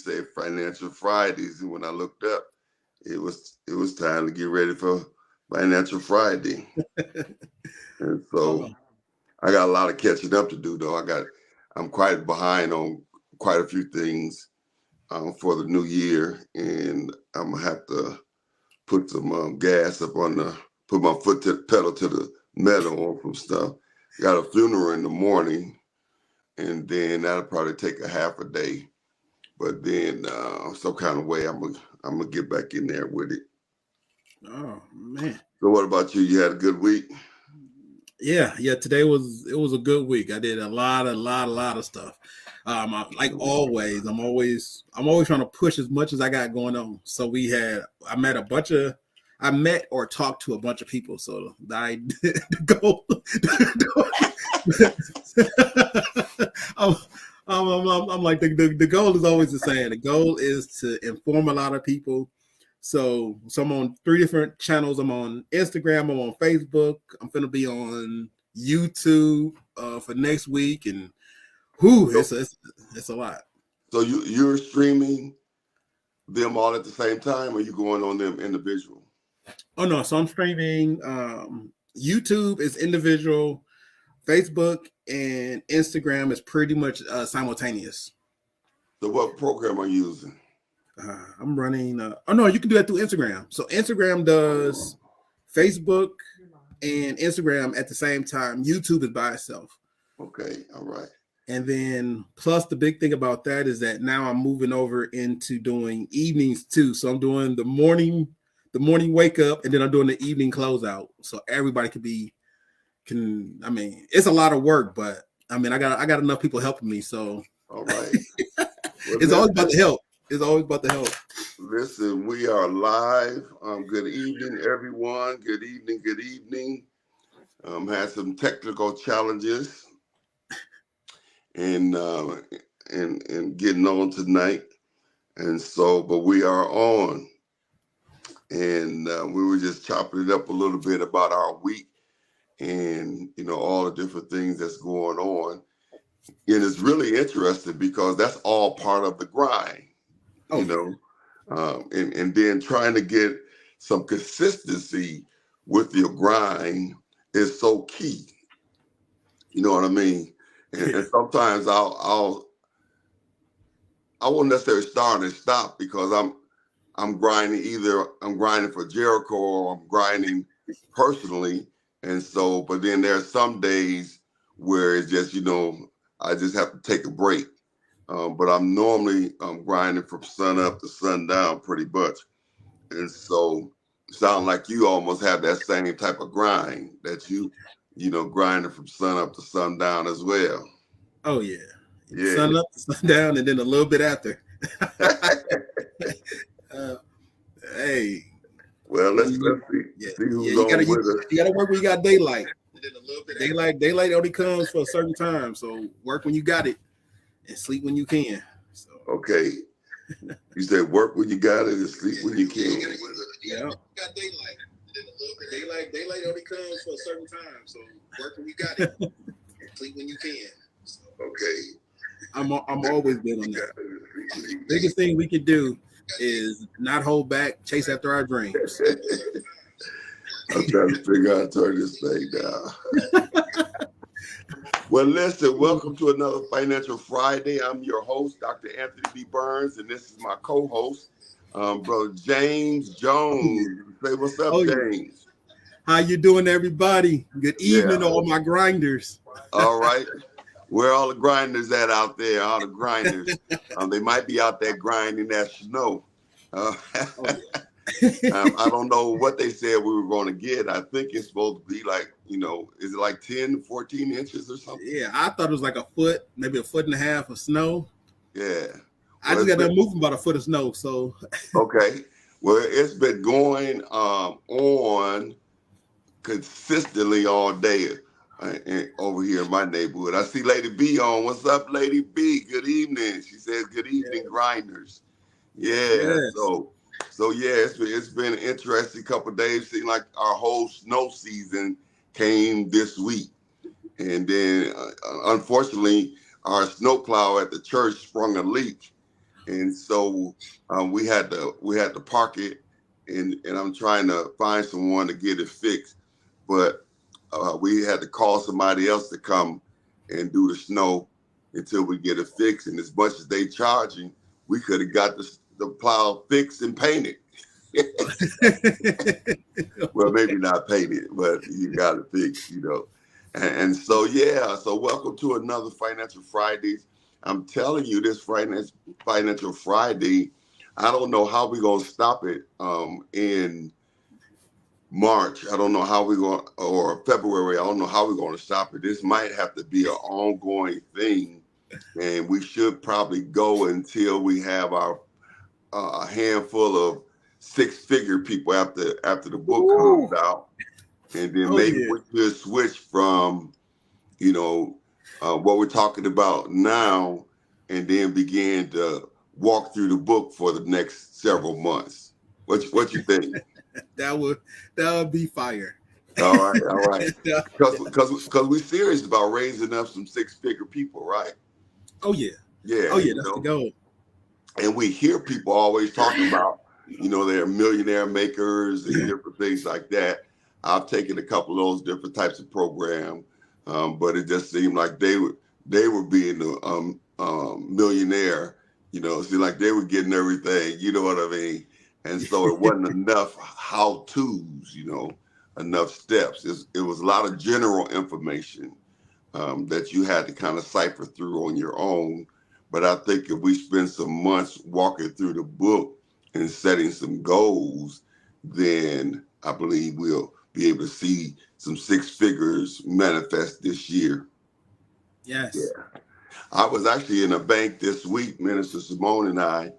say Financial Fridays, and when I looked up, it was time to get ready for Financial Friday, and so Oh, I got a lot of catching up to do. Though I'm quite behind on quite a few things for the new year, and I'm gonna have to put some gas up on the put my foot to the pedal to the metal on some stuff. Got a funeral in the morning, and then that'll probably take a half a day. But then some kind of way I'm gonna get back in there with it. oh man. So what about you? You had a good week? Yeah. Today was a good week. I did a lot of stuff. Like always, I'm always trying to push as much as I got going on. So I met or talked to a bunch of people. So I go. I'm, I'm like the goal is always the same. The goal is to inform a lot of people. So I'm on three different channels. I'm on Instagram. I'm on Facebook. I'm gonna be on YouTube for next week, and whoo, So, it's a lot. so you're streaming them all at the same time, or you going on them individual? Oh no, so I'm streaming. YouTube is individual. Facebook and Instagram is pretty much simultaneous. So what program are you using? I'm running. Oh no, you can do that through Instagram. So Instagram does Facebook and Instagram at the same time. YouTube is by itself. Okay, all right. And then plus the big thing about that is that now I'm moving over into doing evenings too. So I'm doing the morning wake up, and then I'm doing the evening closeout. So everybody I mean, it's a lot of work, but I mean I got enough people helping me. So All right. Well, it's always about the help. It's always about the help. listen, we are live. Good evening, everyone. Good evening. Good evening. Had some technical challenges and and getting on tonight, and so, but we are on, and we were just chopping it up a little bit about our week, and all the different things that's going on, and it's really interesting because that's all part of the grind, Oh you yeah. know, and then trying to get some consistency with your grind is so key. You know what I mean? And Yeah. sometimes I won't necessarily start and stop because I'm grinding, either I'm grinding for Jericho or I'm grinding personally. And so, but then there are some days where it's just, I just have to take a break. But I'm normally grinding from sun up to sundown pretty much. And so sound like you almost have that same type of grind that grinding from sun up to sundown as well. Oh yeah. Yeah. Sun up, sun down, and then a little bit after. uh, hey, Well, you, let's see yeah, see yeah. who's You gotta on you, with us. you gotta work when you got daylight. And then a little bit daylight only comes for a certain time. So work when you got it, and sleep when you can. So Okay. You said work when you got it and sleep when you can. yeah, got daylight. And then a little bit daylight only comes for a certain time. So work when you got it, and sleep when you can. So Okay. I'm always big on that. Biggest thing we could do is not hold back, chase after our dreams. I'm trying to figure out how to turn this thing down. Well, listen, welcome to another Financial Friday. I'm your host, Dr. Anthony B. Burns, and this is my co-host, Brother James Jones. Say what's up, Oh, yeah. James. How you doing, everybody? Good Yeah. evening, all my grinders. All right. Where all the grinders at out there? All the grinders. They might be out there grinding that snow. Uh, Oh, yeah. I don't know what they said we were going to get. I think it's supposed to be like, is it like 10, 14 inches or something? Yeah, I thought it was like a foot, maybe a foot and a half of snow. Yeah. I just got done moving about a foot of snow. So Okay. Well, it's been going on consistently all day over here in my neighborhood. I see Lady B on. What's up, Lady B? Good evening. She says, good evening, grinders. Yeah. yes. So yeah, it's been an interesting couple of days. Seems like our whole snow season came this week, and then unfortunately, our snowplow at the church sprung a leak, and so we had to park it, and I'm trying to find someone to get it fixed, but we had to call somebody else to come and do the snow until we get it fixed. And as much as they charging, we could have got the plow fixed and painted. Well, maybe not painted, but you got it fixed, And so, yeah, so welcome to another Financial Fridays. I'm telling you, this Financial Friday, I don't know how we're going to stop it in March. I don't know how we're going, or February. I don't know how we're going to stop it. This might have to be an ongoing thing, and we should probably go until we have our a handful of six-figure people after the book comes out, and then maybe we should switch from what we're talking about now, and then begin to walk through the book for the next several months. What you think? That would be fire. All right. Because we're serious about raising up some six-figure people, right? Oh yeah. Yeah. That's the goal. And we hear people always talking about, they're millionaire makers and different things like that. I've taken a couple of those different types of programs, but it just seemed like they were being a millionaire. It seemed like they were getting everything. You know what I mean? And so it wasn't enough how-tos, enough steps. It was a lot of general information that you had to kind of cipher through on your own. But I think if we spend some months walking through the book and setting some goals, then I believe we'll be able to see some six figures manifest this year. Yes. Yeah. I was actually in a bank this week. Minister Simone and I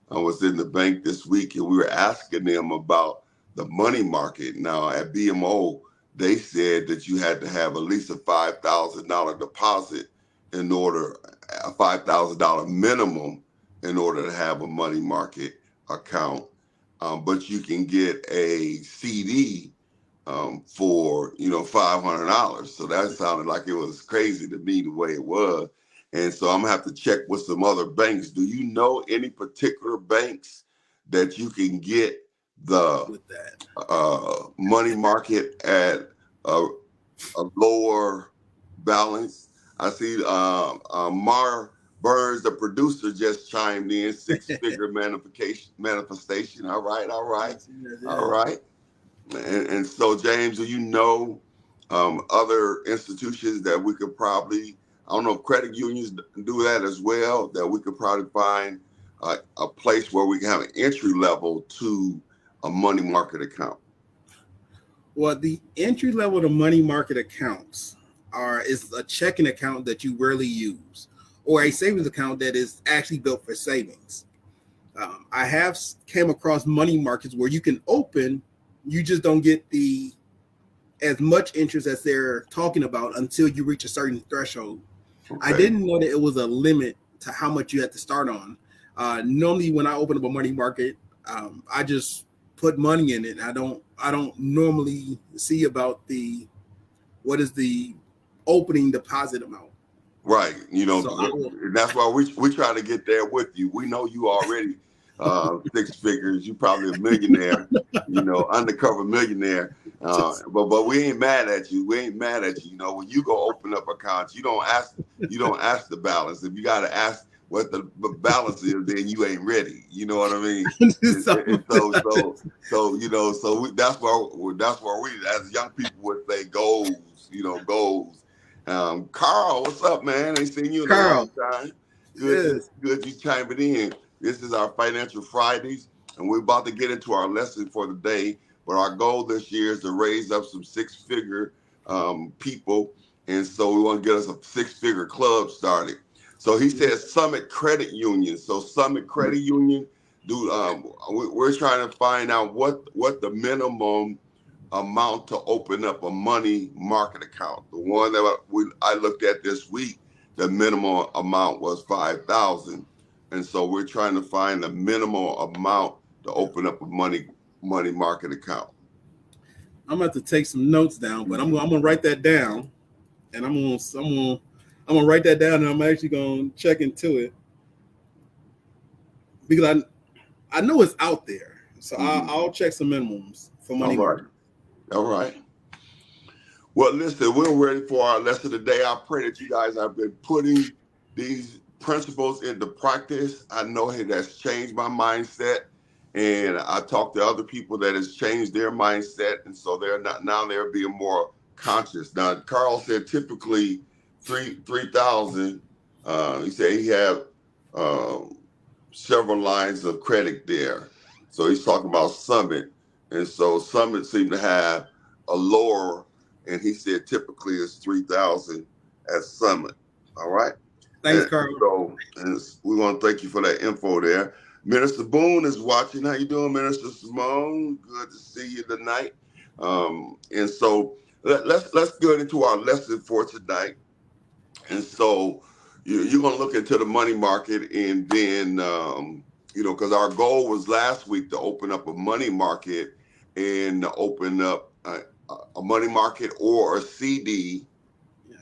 was in the bank this week, and we were asking them about the money market. Now at BMO, they said that you had to have at least a $5,000 deposit in order, a $5,000 minimum in order to have a money market account. But you can get a CD for $500. So that sounded like it was crazy to me the way it was. And so I'm gonna have to check with some other banks. Do you know any particular banks that you can get the money market at a lower balance? I see Mar Burns, the producer, just chimed in, six-figure manifestation. All right. And so, James, do you know other institutions that we could probably, I don't know if credit unions do that as well, that we could probably find a place where we can have an entry level to a money market account? Well, the entry level to money market accounts is a checking account that you rarely use, or a savings account that is actually built for savings. I have came across money markets where you can open, you just don't get as much interest as they're talking about until you reach a certain threshold. Okay. I didn't know that it was a limit to how much you had to start on. Normally, when I open up a money market, I just put money in it. I don't normally see about what is the opening deposit amount. Right. And that's why we try to get there with you. We know you already six figures. You probably a millionaire, undercover millionaire. But we ain't mad at you. When you go open up accounts, you don't ask the balance. If you got to ask what the balance is, then you ain't ready. You know what I mean? So that's where we as young people would say goals. Goals. Carl, what's up, man? Ain't seen you in a long time. Good you chiming in. This is our Financial Fridays, and we're about to get into our lesson for the day. But our goal this year is to raise up some six-figure people, and so we want to get us a six-figure club started. So he says Summit Credit Union. So Summit Credit Union, we're trying to find out what the minimum amount to open up a money market account. The one that I looked at this week, the minimum amount was $5,000, and so we're trying to find the minimum amount to open up a money market account. I'm about to take some notes down, but I'm gonna write that down, and I'm gonna write that down, and I'm actually gonna check into it. because I know it's out there. So Mhm. I'll check some minimums for All money right. market. All right. Well, listen, we're ready for our lesson today. I pray that you guys have been putting these principles into practice. I know it has changed my mindset, and I talked to other people that has changed their mindset, and so they're not now they're being more conscious. Now, Carl said typically 3,000. He said he had uh, several lines of credit there, so he's talking about Summit, and so Summit seemed to have a lower, and he said typically it's 3,000 at Summit. All right. Thanks, And Carl. so and we want to thank you for that info there. Minister Boone is watching. How you doing, Minister Simone? Good to see you tonight. And so let's get into our lesson for tonight. And so you're going to look into the money market, and then because our goal was last week to open up a money market and open up a money market or a CD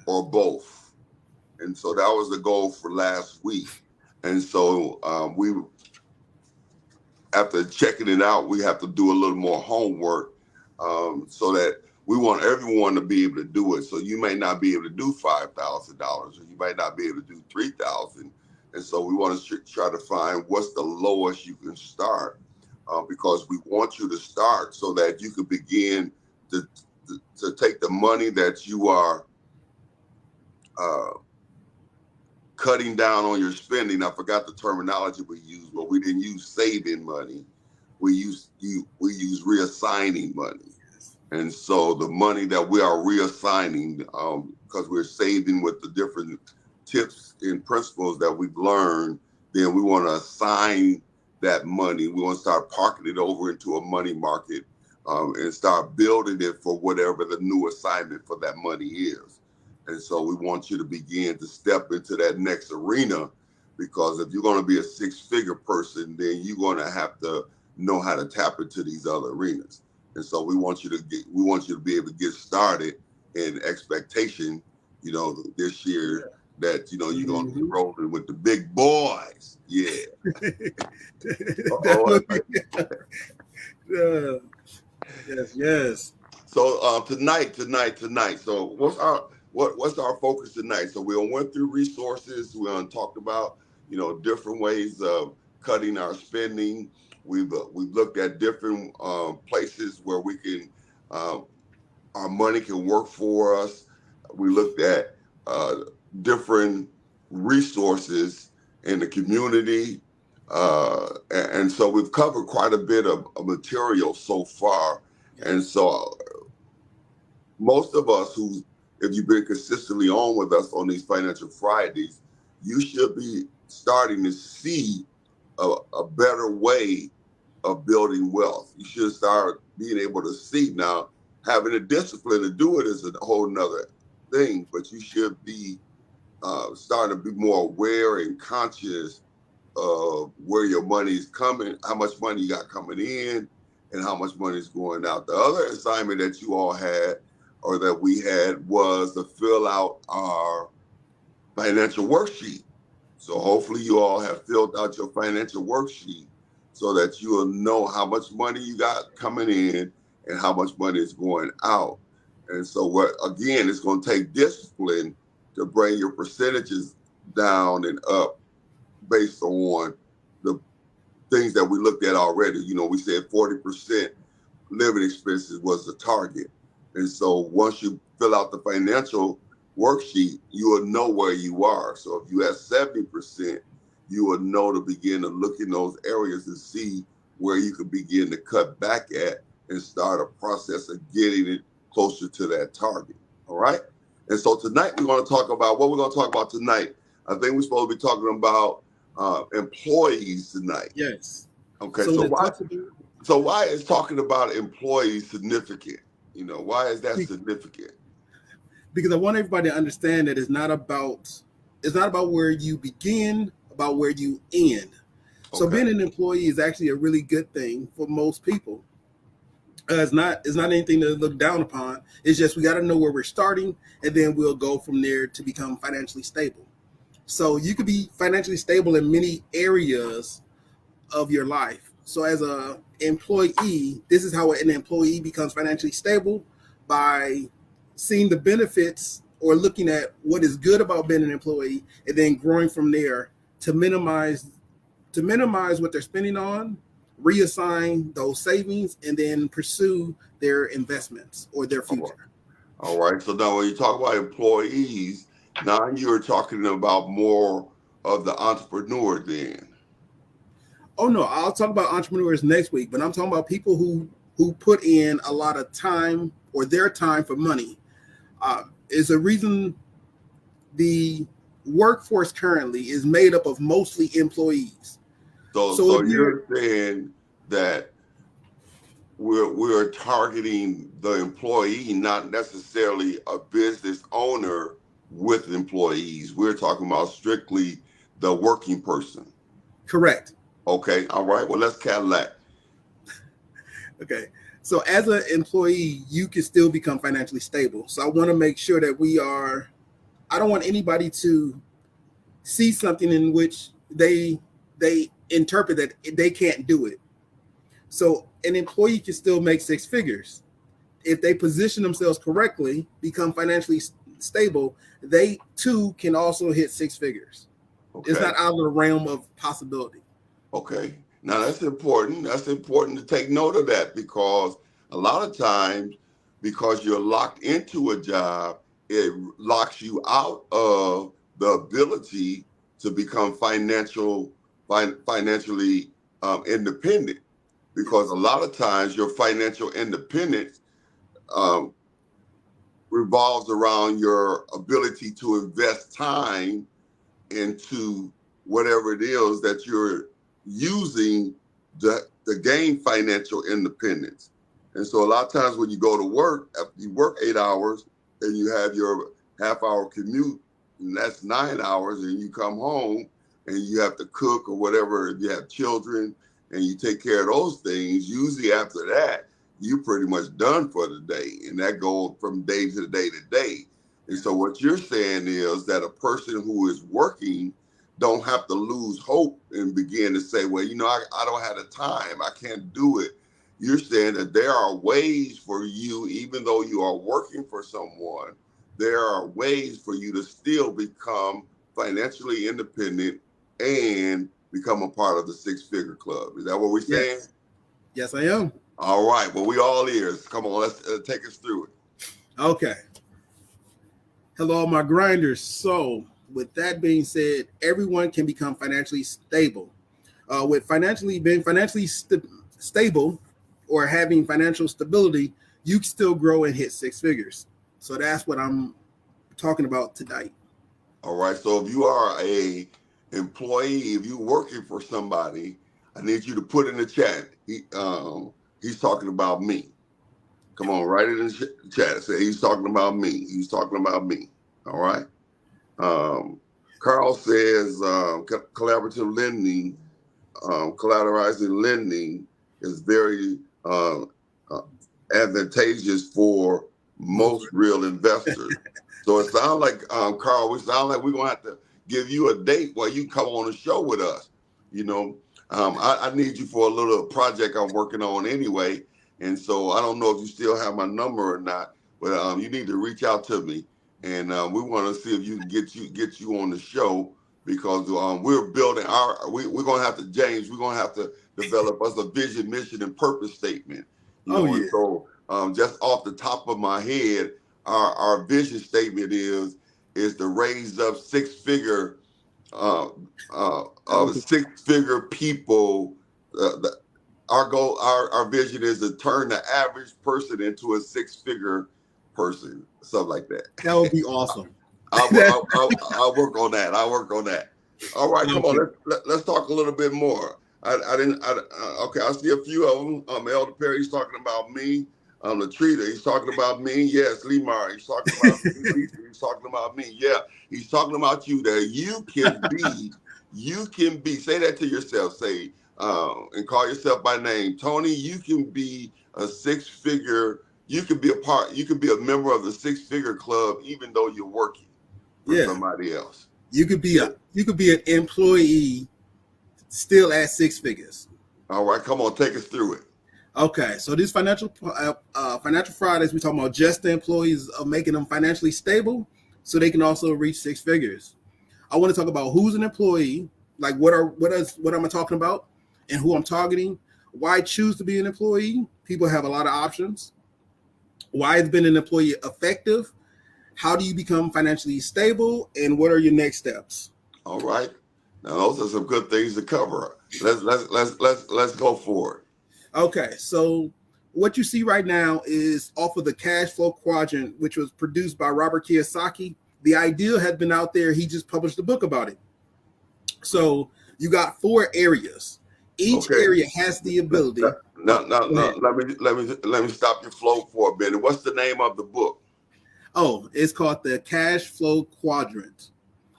or both. And so that was the goal for last week. And so we, after checking it out, we have to do a little more homework so that we want everyone to be able to do it. So you may not be able to do $5,000, or you might not be able to do 3,000. And so we want to try to find what's the lowest you can start, because we want you to start so that you can begin to take the money that you are cutting down on your spending. I forgot the terminology we used, but we didn't use saving money. We use reassigning money. And so the money that we are reassigning, because we're saving with the different tips and principles that we've learned, then we want to assign that money. We want to start parking it over into a money market, and start building it for whatever the new assignment for that money is. And so we want you to begin to step into that next arena, because if you're going to be a six-figure person, then you're going to have to know how to tap into these other arenas. And so we want you to be able to get started in expectation, this year that, you're going to be rolling with the big boys. Yeah. Yes. So tonight. So what's our focus tonight? So we went through resources. We talked about different ways of cutting our spending. We've looked at different places where we can our money can work for us. We looked at different resources in the community, and so we've covered quite a bit of material so far. And so most of us if you've been consistently on with us on these Financial Fridays, you should be starting to see a better way of building wealth. You should start being able to see now. Having the discipline to do it is a whole nother thing, but you should be starting to be more aware and conscious of where your money is coming, how much money you got coming in, and how much money is going out. The other assignment that you all had, or that we had, was to fill out our financial worksheet. So hopefully you all have filled out your financial worksheet so that you will know how much money you got coming in and how much money is going out. And so again, it's going to take discipline to bring your percentages down and up based on the things that we looked at already. We said 40% living expenses was the target. And so once you fill out the financial worksheet, you will know where you are. So if you have 70%, you will know to begin to look in those areas and see where you can begin to cut back at and start a process of getting it closer to that target. All right. And so tonight we're going to talk about what we're going to talk about tonight. I think we're supposed to be talking about employees tonight. Yes. Okay. So why is talking about employees significant? Why is that significant? Because I want everybody to understand that it's not about where you begin, about where you end. So being an employee is actually a really good thing for most people. It's not anything to look down upon. It's just we got to know where we're starting, and then we'll go from there to become financially stable. So you could be financially stable in many areas of your life. So as a employee, this is how an employee becomes financially stable, by seeing the benefits or looking at what is good about being an employee, and then growing from there to minimize what they're spending on, reassign those savings, and then pursue their investments or their future. All right. So now when you talk about employees, now you're talking about more of the entrepreneur then. Oh no, I'll talk about entrepreneurs next week, but I'm talking about people who put in a lot of time or their time for money. Is a reason the workforce currently is made up of mostly employees. So you're saying that we're targeting the employee, not necessarily a business owner with employees. We're talking about strictly the working person. Correct. Okay. All right. Well, let's Cadillac. Okay. So as an employee, you can still become financially stable. So I want to make sure that I don't want anybody to see something in which they interpret that they can't do it. So an employee can still make six figures. If they position themselves correctly, become financially stable, they too can also hit six figures. Okay. It's not out of the realm of possibility. Okay. Now that's important. That's important to take note of that, because a lot of times, because you're locked into a job, it locks you out of the ability to become financially independent. Because a lot of times your financial independence revolves around your ability to invest time into whatever it is that you're using to gain financial independence. And so a lot of times when you go to work, after you work 8 hours and you have your half-hour commute, and that's 9 hours, and you come home and you have to cook or whatever, if you have children, and you take care of those things, usually after that, you're pretty much done for the day. And that goes from day to day to day. And so what you're saying is that a person who is working don't have to lose hope and begin to say, well, I don't have the time, I can't do it. You're saying that there are ways for you, even though you are working for someone, there are ways for you to still become financially independent and become a part of the six-figure club. Is that what we're saying? Yes, I am. All right. Well, we all ears. Come on, let's take us through it. Okay. Hello, my grinders. So with that being said, everyone can become financially stable. With being financially stable or having financial stability, you can still grow and hit six figures. So that's what I'm talking about tonight. All right. So if you are a employee, if you're working for somebody, I need you to put in the chat. He's talking about me. Come on, write it in the chat. Say he's talking about me. He's talking about me. All right. Carl says collaborative lending, collateralizing lending is very advantageous for most real investors. So it sounds like, Carl, we're going to have to give you a date where you come on the show with us. I need you for a little project I'm working on anyway. And so I don't know if you still have my number or not, but you need to reach out to me. And we want to see if you can get you on the show, because we're building we're going to have to, James, we're going to have to develop us a vision, mission, and purpose statement. And so just off the top of my head, our vision statement is to raise up six-figure people. Our goal, our vision is to turn the average person into a six-figure person, something like that. That would be awesome. I'll work on that. All right, come on. Let's talk a little bit more. Okay, I see a few of them. Elder Perry, he's talking about me. Latrita, he's talking about me. Yes, Lemar, he's talking about me. He's talking about me. Yeah, he's talking about you. That you can be. Say that to yourself. Say, and call yourself by name. Tony, you can be a six-figure. You can be you can be a member of the six-figure club, even though you're working for somebody else. You could be an employee still at six figures. All right, come on, take us through it. Okay, so these financial Fridays, we talking about just the employees of making them financially stable, so they can also reach six figures. I want to talk about who's an employee, like what am I talking about, and who I'm targeting. Why choose to be an employee? People have a lot of options. Why has been an employee effective? How do you become financially stable? And what are your next steps? All right. Now those are some good things to cover. Let's go for it. Okay, so what you see right now is off of the cash flow quadrant, which was produced by Robert Kiyosaki. The idea had been out there. He just published a book about it. So you got 4 areas. Each area has the ability. No. Let me stop your flow for a minute. What's the name of the book? Oh, it's called the Cash Flow Quadrant.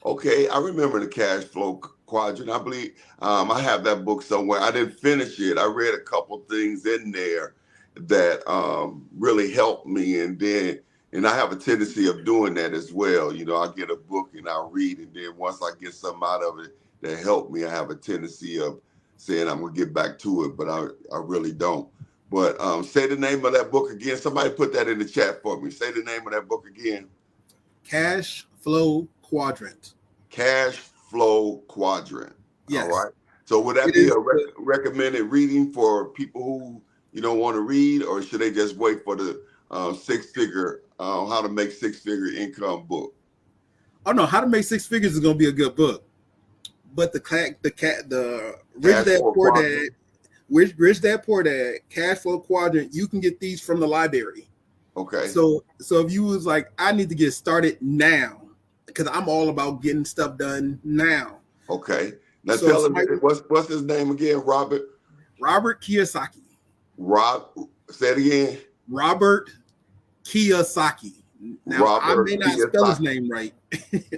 Okay, I remember the Cash Flow Quadrant. I believe I have that book somewhere. I didn't finish it. I read a couple things in there that really helped me, and I have a tendency of doing that as well. You know, I get a book and I read, and then once I get something out of it that helped me, I have a tendency of saying I'm gonna get back to it, but I really don't. But say the name of that book again. Somebody put that in the chat for me. Say the name of that book again. Cash Flow Quadrant. Cash Flow Quadrant. Yes. All right. So would that be a recommended reading for people who want to read, or should they just wait for the six-figure how to make six-figure income book? Oh no, How to Make Six Figures is going to be a good book. But the Rich Dad Poor Dad, Rich Dad Poor Dad, Cash Flow Quadrant, you can get these from the library. Okay. So if you was like, I need to get started now, because I'm all about getting stuff done now. Okay. Now tell him what's his name again, Robert? Robert Kiyosaki. Say it again. Robert Kiyosaki. Now I may not spell his name right.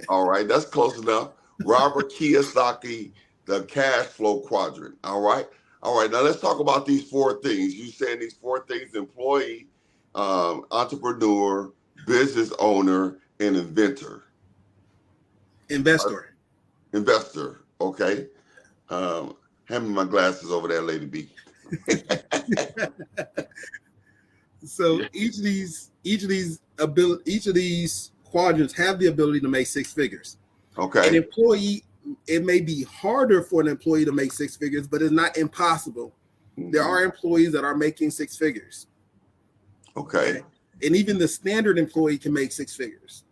All right, that's close enough. Robert Kiyosaki, the Cash Flow Quadrant. All right. Now let's talk about these 4 things. You saying these 4 things: employee, entrepreneur, business owner, and investor. Okay. Hand me my glasses over there, Lady B. So each of these quadrants have the ability to make 6 figures. Okay. An employee, it may be harder for an employee to make 6 figures, but it's not impossible. Mm-hmm. There are employees that are making 6 figures. Okay. And even the standard employee can make 6 figures.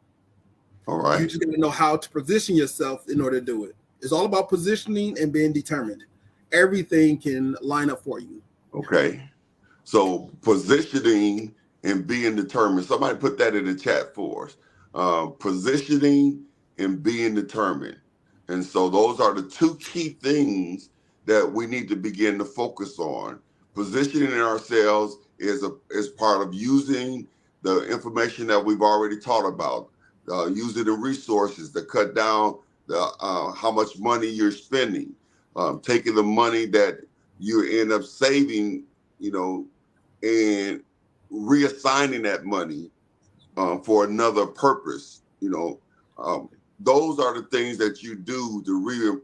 All right. You just got to know how to position yourself in order to do it. It's all about positioning and being determined. Everything can line up for you. Okay. So positioning and being determined. Somebody put that in the chat for us. Positioning and being determined. And so those are the 2 key things that we need to begin to focus on. Positioning ourselves is part of using the information that we've already taught about, using the resources to cut down how much money you're spending, taking the money that you end up saving, and reassigning that money for another purpose. Those are the things that you do to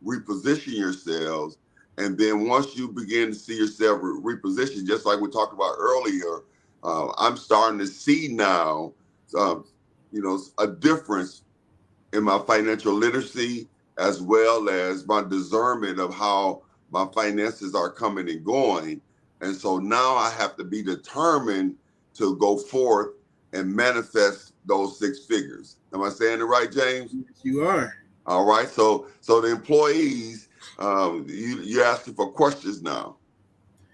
reposition yourselves. And then once you begin to see yourself reposition, just like we talked about earlier, I'm starting to see now, a difference in my financial literacy, as well as my discernment of how my finances are coming and going. And so now I have to be determined to go forth and manifest those 6 figures. Am I saying it right, James? You are. All right. So the employees, you're asking for questions now.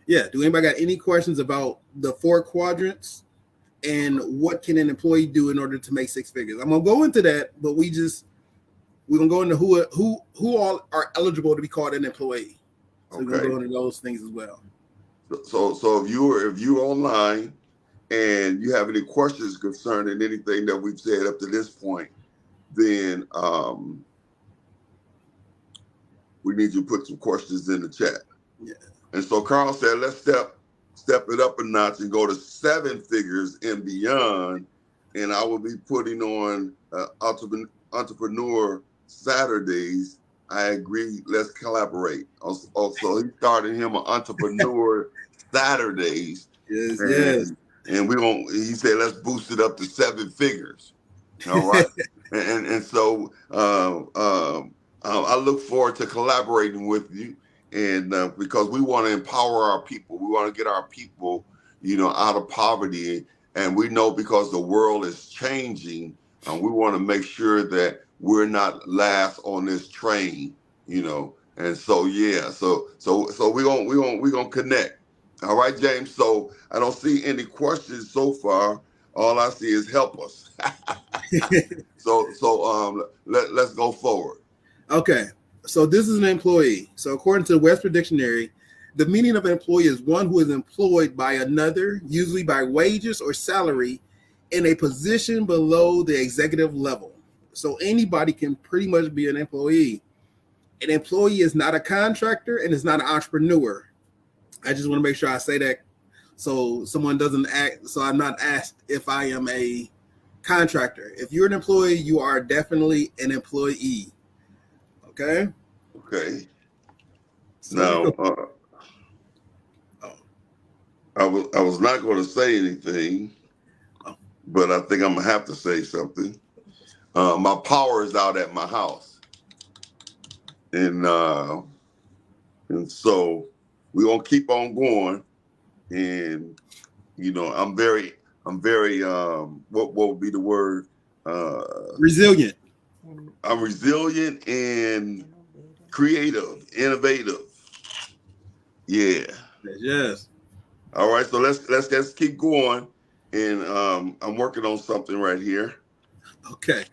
Yeah. Do anybody got any questions about the 4 quadrants and what can an employee do in order to make 6 figures? I'm gonna go into that, but we're gonna go into who all are eligible to be called an employee. So we're gonna go into those things as well. So if you're online and you have any questions concerning anything that we've said up to this point, then we need you to put some questions in the chat. Yeah. And so Carl said, let's step it up a notch and go to 7 figures and beyond. And I will be putting on Entrepreneur Saturdays. I agree. Let's collaborate. Also, he started him an entrepreneur Saturdays, Yes, yes. and we won't. He said let's boost it up to 7 figures. All right, and so I look forward to collaborating with you, and because we want to empower our people, we want to get our people, out of poverty, and we know because the world is changing, we want to make sure that we're not last on this train, and so yeah, so we're gonna connect. All right, James. So I don't see any questions so far. All I see is help us. So let's go forward. Okay, so this is an employee. So according to the Webster Dictionary, the meaning of an employee is one who is employed by another, usually by wages or salary, in a position below the executive level. So anybody can pretty much be an employee. An employee is not a contractor and is not an entrepreneur. I just want to make sure I say that so someone doesn't act. So I'm not asked if I am a contractor. If you're an employee, you are definitely an employee. Okay. Okay. So now, I was not going to say anything, but I think I'm gonna have to say something. My power is out at my house, and so we're gonna keep on going. And I'm very what would be the word? Resilient. I'm resilient and creative, innovative. Yeah. Yes. All right. So let's keep going. And I'm working on something right here. Okay.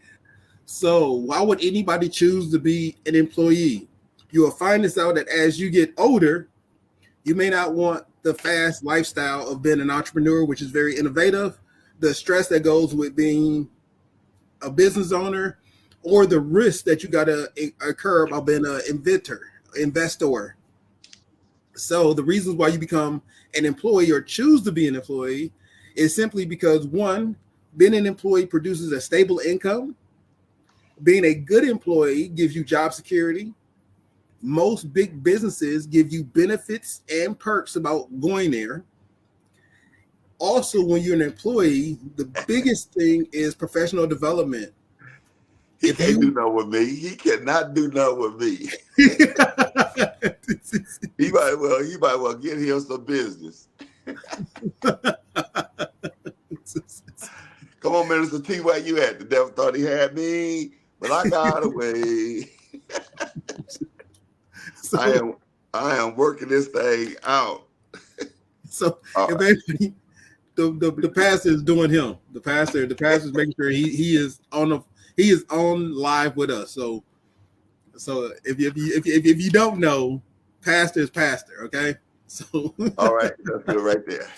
So why would anybody choose to be an employee? You will find this out that as you get older, you may not want the fast lifestyle of being an entrepreneur, which is very innovative, the stress that goes with being a business owner, or the risk that you got to incur about being an investor. So the reasons why you become an employee or choose to be an employee is simply because, one, being an employee produces a stable income. Being a good employee gives you job security. Most big businesses give you benefits and perks about going there. Also, when you're an employee, the biggest thing is professional development. He can't do nothing with me. He cannot do nothing with me. He might well get him some business. Come on, Minister T, where you at? The devil thought he had me, but I got away. So, I am working this thing out. So eventually, the pastor is doing him. The pastor is making sure he is on live with us. So if you don't know, pastor is pastor. Okay. So all right, that's good right there.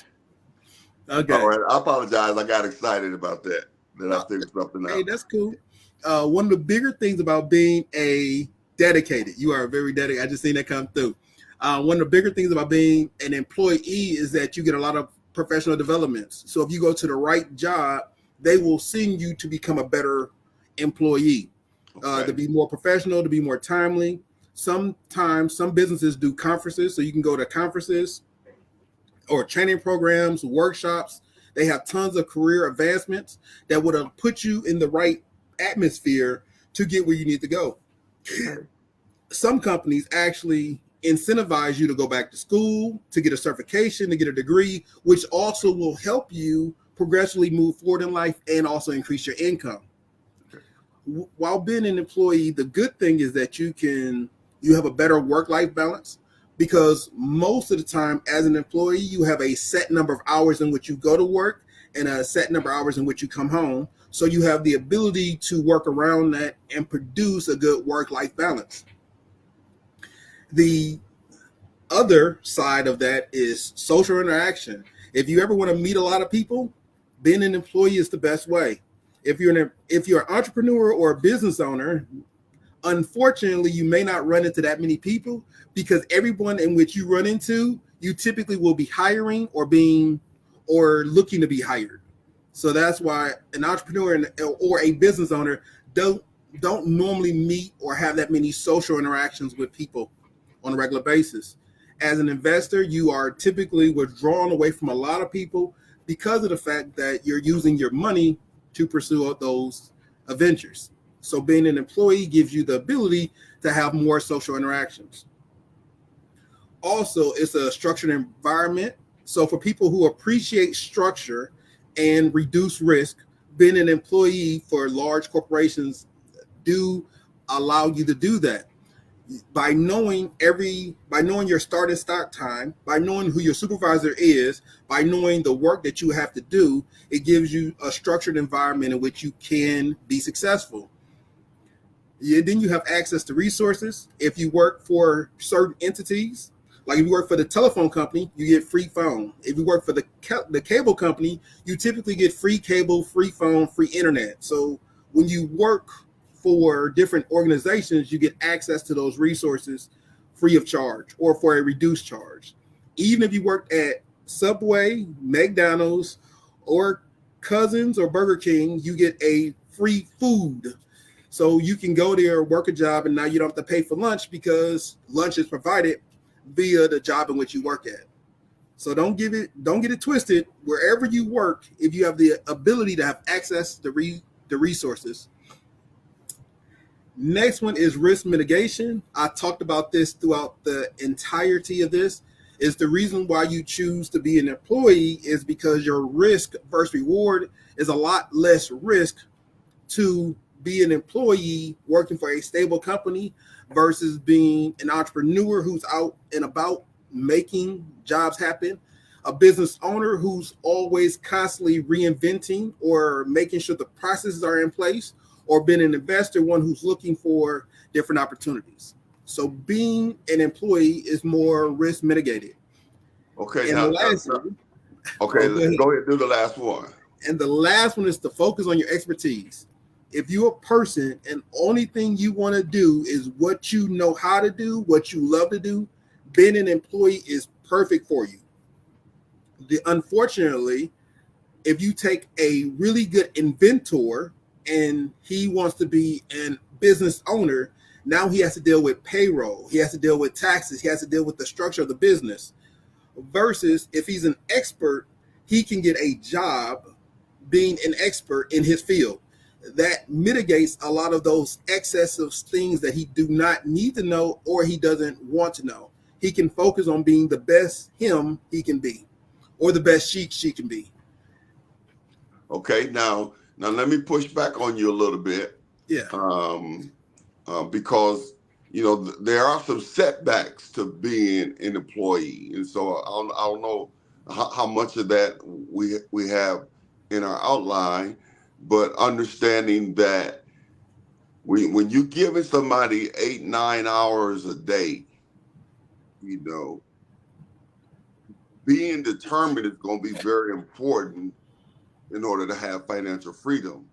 Okay. All right. I apologize. I got excited about that. Then I figured something out. Hey, that's cool. One of the bigger things about being a dedicated, you are very dedicated. I just seen that come through. One of the bigger things about being an employee is that you get a lot of professional developments. So if you go to the right job, they will send you to become a better employee, to be more professional, to be more timely. Sometimes some businesses do conferences, so you can go to conferences or training programs, workshops. They have tons of career advancements that would have put you in the right atmosphere to get where you need to go. Some companies actually incentivize you to go back to school, to get a certification, to get a degree, which also will help you progressively move forward in life and also increase your income. While being an employee, the good thing is that you have a better work-life balance, because most of the time as an employee, you have a set number of hours in which you go to work and a set number of hours in which you come home. So you have the ability to work around that and produce a good work-life balance. The other side of that is social interaction. If you ever want to meet a lot of people, being an employee is the best way. If you're an entrepreneur or a business owner, unfortunately, you may not run into that many people, because everyone in which you run into, you typically will be hiring or looking to be hired. So that's why an entrepreneur or a business owner don't don't normally meet or have that many social interactions with people on a regular basis. As an investor, you are typically withdrawn away from a lot of people because of the fact that you're using your money to pursue those adventures. So being an employee gives you the ability to have more social interactions. Also, it's a structured environment. So for people who appreciate structure and reduce risk, being an employee for large corporations do allow you to do that by knowing your start and stop time, by knowing who your supervisor is, by knowing the work that you have to do. It gives you a structured environment in which you can be successful. Then you have access to resources. If you work for certain entities, like if you work for the telephone company, you get free phone. If you work for the cable company, you typically get free cable, free phone, free internet. So when you work for different organizations, you get access to those resources free of charge or for a reduced charge. Even if you work at Subway, McDonald's, or Cousins or Burger King, you get a free food. So you can go there, work a job, and now you don't have to pay for lunch because lunch is provided via the job in which you work at. So don't get it twisted. Wherever you work, if you have the ability to have access to the resources. Next one is risk mitigation. I talked about this throughout the entirety of this. Is the reason why you choose to be an employee is because your risk versus reward is a lot less risk to be an employee working for a stable company versus being an entrepreneur who's out and about making jobs happen, a business owner who's always constantly reinventing or making sure the processes are in place, or being an investor, one who's looking for different opportunities. So being an employee is more risk mitigated. Okay, And now, the last one, okay, go ahead. go ahead, do the last one. And the last one is to focus on your expertise. If you're a person and only thing you want to do is what you know how to do, what you love to do, being an employee is perfect for you. Unfortunately, if you take a really good inventor and he wants to be a business owner, now he has to deal with payroll, he has to deal with taxes, he has to deal with the structure of the business. Versus if he's an expert, he can get a job being an expert in his field. That mitigates a lot of those excessive things that he do not need to know or he doesn't want to know. He can focus on being the best him he can be, or the best she can be. Okay, now let me push back on you a little bit. Yeah. Because there are some setbacks to being an employee, and so I don't know how much of that we have in our outline, but understanding that when you're giving somebody 8-9 hours a day, being determined is going to be very important in order to have financial freedom.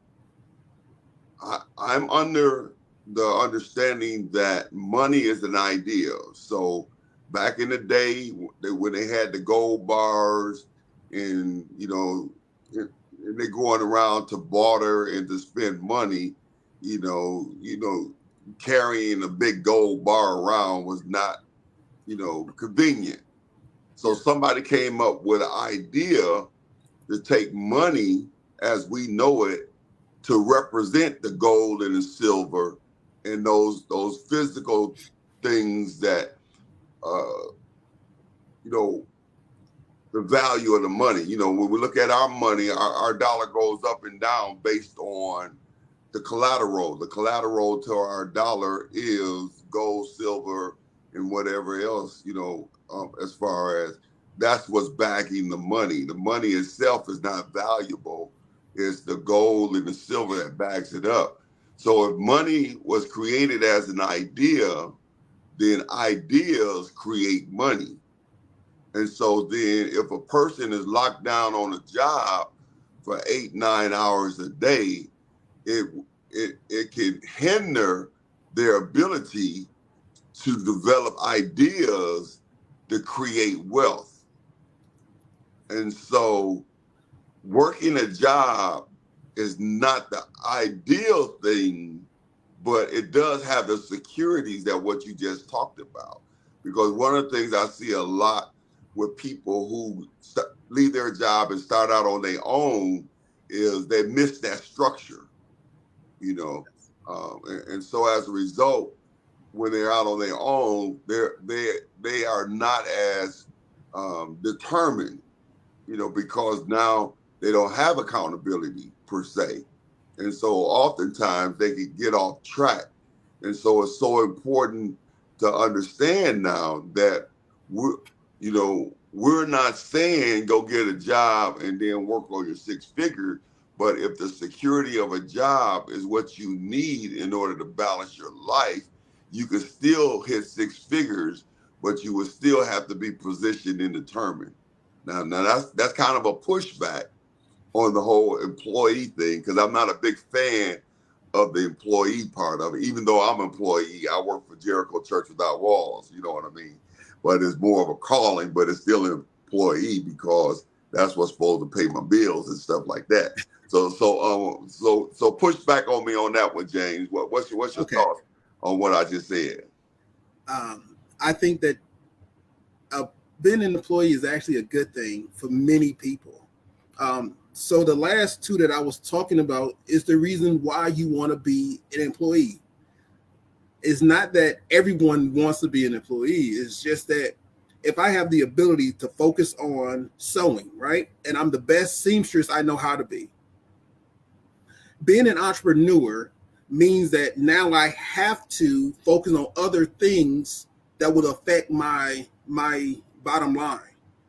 I'm under the understanding that money is an idea. So back in the day when they had the gold bars and, and they're going around to barter and to spend money, carrying a big gold bar around was not, convenient. So somebody came up with an idea to take money as we know it to represent the gold and the silver and those physical things that the value of the money. When we look at our money, our dollar goes up and down based on the collateral. The collateral to our dollar is gold, silver, and whatever else, as far as that's what's backing the money. The money itself is not valuable. It's the gold and the silver that backs it up. So if money was created as an idea, then ideas create money. And so then if a person is locked down on a job for 8-9 hours a day, it can hinder their ability to develop ideas to create wealth. And so working a job is not the ideal thing but it does have the securities that what you just talked about. Because one of the things I see a lot with people who leave their job and start out on their own is they miss that structure, you know. And so as a result, when they're out on their own, they are not as determined, you know, because now they don't have accountability per se. And so oftentimes they can get off track. And so it's so important to understand now that we're not saying go get a job and then work on your six figures, but if the security of a job is what you need in order to balance your life, you can still hit six figures, but you would still have to be positioned and determined. Now that's kind of a pushback on the whole employee thing, because I'm not a big fan of the employee part of it. Even though I'm an employee, I work for Jericho Church Without Walls, you know what I mean? But it's more of a calling, but it's still an employee because that's what's supposed to pay my bills and stuff like that. So push back on me on that one, James. What's your Okay. thoughts on what I just said? I think that being an employee is actually a good thing for many people. So the last two that I was talking about is the reason why you want to be an employee. It's not that everyone wants to be an employee. It's just that if I have the ability to focus on sewing, right, and I'm the best seamstress I know how to be, being an entrepreneur means that now I have to focus on other things that would affect my bottom line.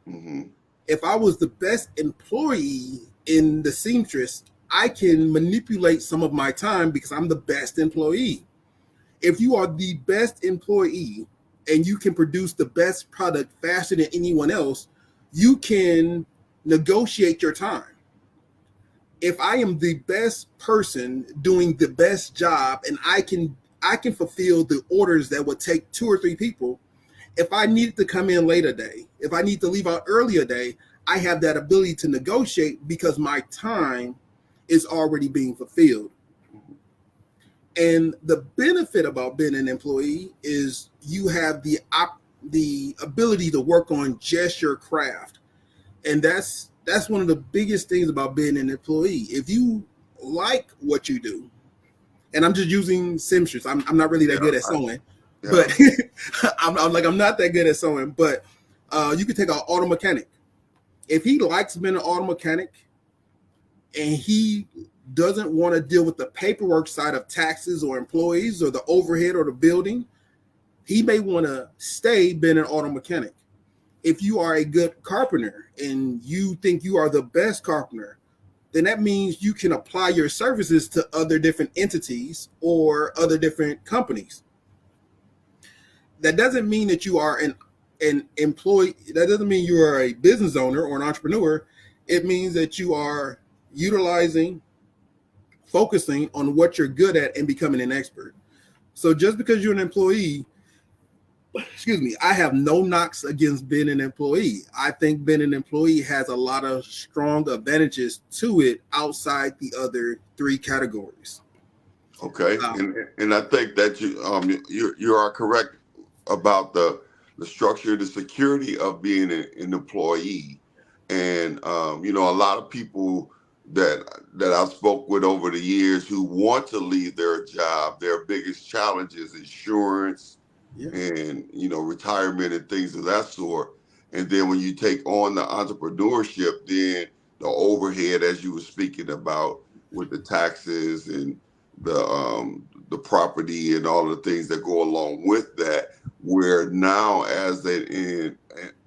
Mm-hmm. If I was the best employee in the seamstress, I can manipulate some of my time because I'm the best employee. If you are the best employee and you can produce the best product faster than anyone else, you can negotiate your time. If I am the best person doing the best job and I can fulfill the orders that would take 2 or 3 people, if I needed to come in late a day, if I need to leave out early a day, I have that ability to negotiate because my time is already being fulfilled. And the benefit about being an employee is you have the ability to work on just your craft. And that's one of the biggest things about being an employee. If you like what you do, and I'm just using seamstress, I'm not really that good at sewing, but I'm not that good at sewing. But you can take an auto mechanic. If he likes being an auto mechanic and he doesn't want to deal with the paperwork side of taxes or employees or the overhead or the building, he may want to stay being an auto mechanic. If you are a good carpenter and you think you are the best carpenter, then that means you can apply your services to other different entities or other different companies. That doesn't mean that you are an employee. That doesn't mean you are a business owner or an entrepreneur. It means that you are focusing on what you're good at and becoming an expert. So just because you're an employee, I have no knocks against being an employee. I think being an employee has a lot of strong advantages to it outside the other 3 categories. Okay, and I think that you are correct about the structure, the security of being an employee, and a lot of people that I've spoke with over the years who want to leave their job, their biggest challenge is insurance. Yeah. And retirement and things of that sort. And then when you take on the entrepreneurship, then the overhead, as you were speaking about, with the taxes and the property and all the things that go along with that, where now as an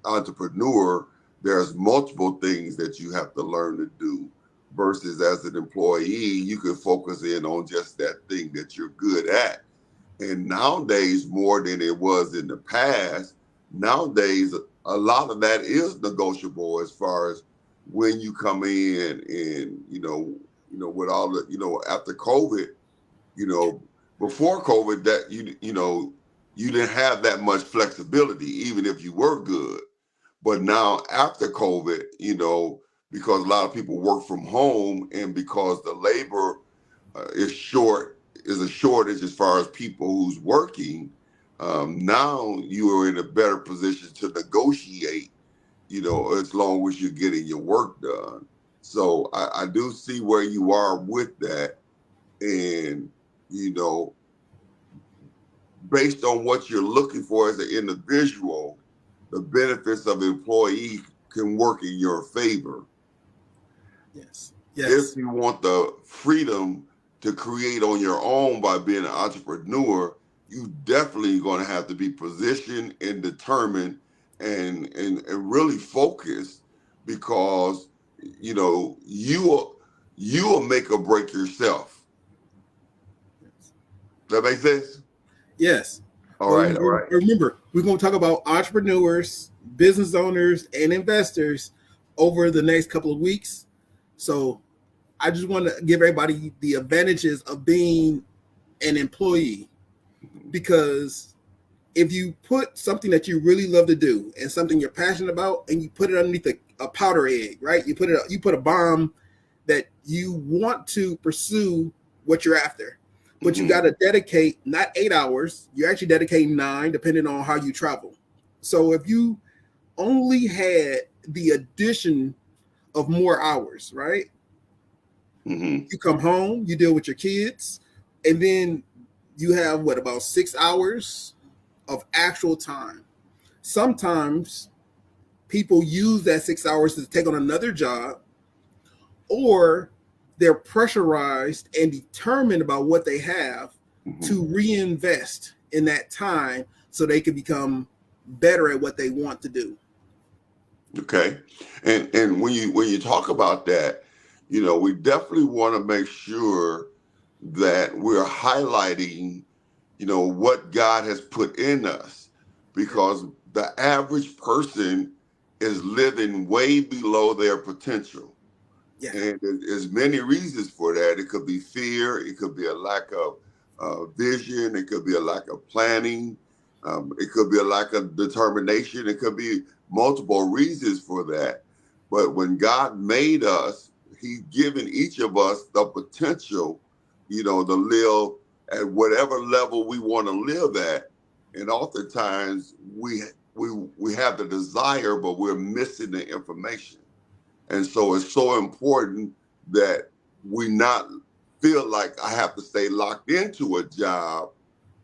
entrepreneur, there's multiple things that you have to learn to do, versus as an employee, you can focus in on just that thing that you're good at. And nowadays, more than it was in the past, nowadays, a lot of that is negotiable as far as when you come in and, with all the, after COVID, before COVID, that, you didn't have that much flexibility, even if you were good. But now after COVID, because a lot of people work from home and because the labor is short is a shortage as far as people who's working, now you are in a better position to negotiate, as long as you're getting your work done. So I do see where you are with that. And, based on what you're looking for as an individual, the benefits of employee can work in your favor. Yes. If you want the freedom to create on your own by being an entrepreneur, you definitely going to have to be positioned and determined and really focused, because you will make or break yourself. Does that make sense? Yes. All right. Remember, we're going to talk about entrepreneurs, business owners, and investors over the next couple of weeks. So I just want to give everybody the advantages of being an employee, because if you put something that you really love to do and something you're passionate about, and you put it underneath a powder egg, right? You put a bomb that you want to pursue what you're after, but you got to dedicate not 8 hours. You're actually dedicating 9, depending on how you travel. So if you only had the addition of more hours, right? You come home, you deal with your kids, and then you have about 6 hours of actual time. Sometimes people use that 6 hours to take on another job, or they're pressurized and determined about what they have to reinvest in that time so they can become better at what they want to do. Okay. And when you talk about that, we definitely want to make sure that we're highlighting, what God has put in us, because the average person is living way below their potential. Yeah. And there's many reasons for that. It could be fear. It could be a lack of vision. It could be a lack of planning. It could be a lack of determination. It could be multiple reasons for that. But when God made us, He's given each of us the potential, to live at whatever level we want to live at. And oftentimes we have the desire, but we're missing the information. And so it's so important that we not feel like I have to stay locked into a job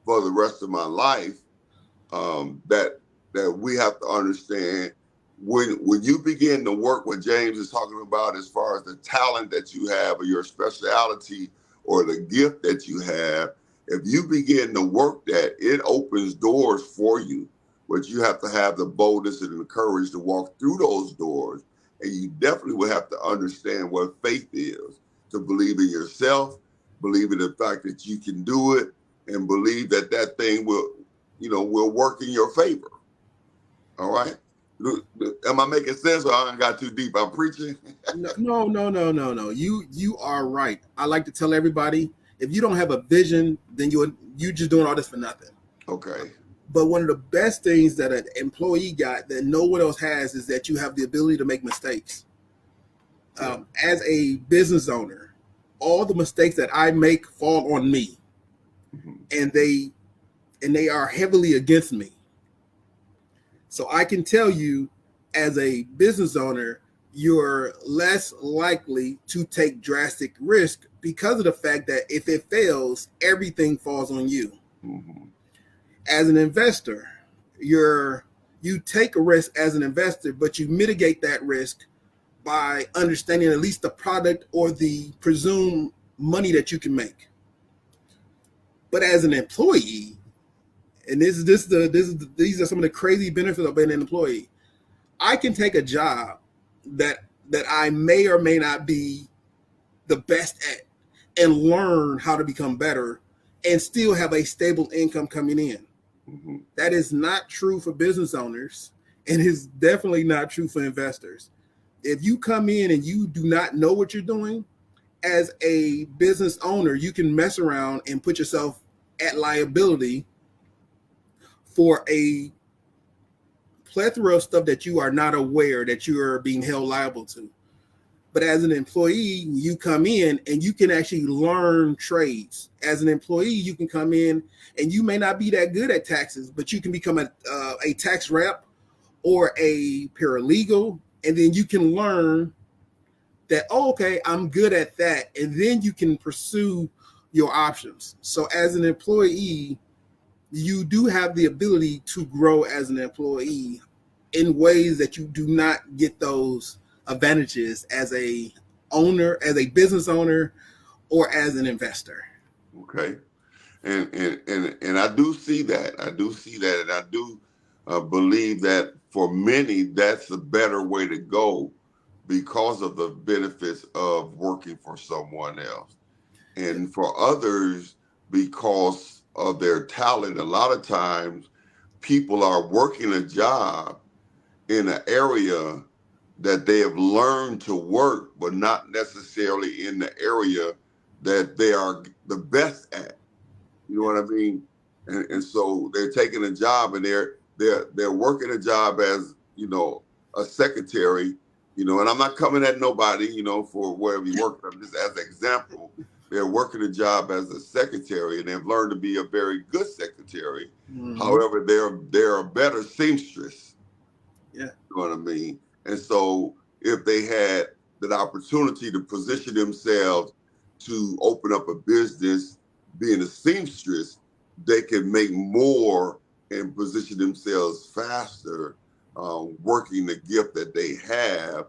for the rest of my life. That we have to understand when you begin to work, what James is talking about as far as the talent that you have, or your specialty, or the gift that you have, if you begin to work that, it opens doors for you. But you have to have the boldness and the courage to walk through those doors. And you definitely will have to understand what faith is, to believe in yourself, believe in the fact that you can do it, and believe that that thing will work in your favor. All right. Am I making sense, or I got too deep? I'm preaching. No. You are right. I like to tell everybody, if you don't have a vision, then you just doing all this for nothing. Okay. But one of the best things that an employee got that no one else has is that you have the ability to make mistakes. As a business owner, all the mistakes that I make fall on me, and they are heavily against me. So I can tell you, as a business owner, you're less likely to take drastic risk because of the fact that if it fails, everything falls on you. As an investor, you take a risk as an investor, but you mitigate that risk by understanding at least the product or the presumed money that you can make. But as an employee, and these are some of the crazy benefits of being an employee, I can take a job that I may or may not be the best at and learn how to become better and still have a stable income coming in. That is not true for business owners, and is definitely not true for investors. If you come in and you do not know what you're doing, as a business owner, you can mess around and put yourself at liability for a plethora of stuff that you are not aware that you are being held liable to. But as an employee, you come in and you can actually learn trades. As an employee, you can come in and you may not be that good at taxes, but you can become a tax rep or a paralegal, and then you can learn that, oh, okay, I'm good at that. And then you can pursue your options. So as an employee, you do have the ability to grow as an employee in ways that you do not get those advantages as a owner, as a business owner, or as an investor. Okay. And I do see that. I do see that. And I do believe that for many, that's a better way to go because of the benefits of working for someone else. And for others, because of their talent, a lot of times people are working a job in an area that they have learned to work, but not necessarily in the area that they are the best at. You know what I mean? And so they're taking a job and they're working a job as, you know, a secretary, you know, and I'm not coming at nobody, you know, for wherever you work, but just as an example, they're working a job as a secretary and they've learned to be a very good secretary. Mm-hmm. However, they're a better seamstress. Yeah. You know what I mean? And so if they had that opportunity to position themselves to open up a business, being a seamstress, they can make more and position themselves faster, working the gift that they have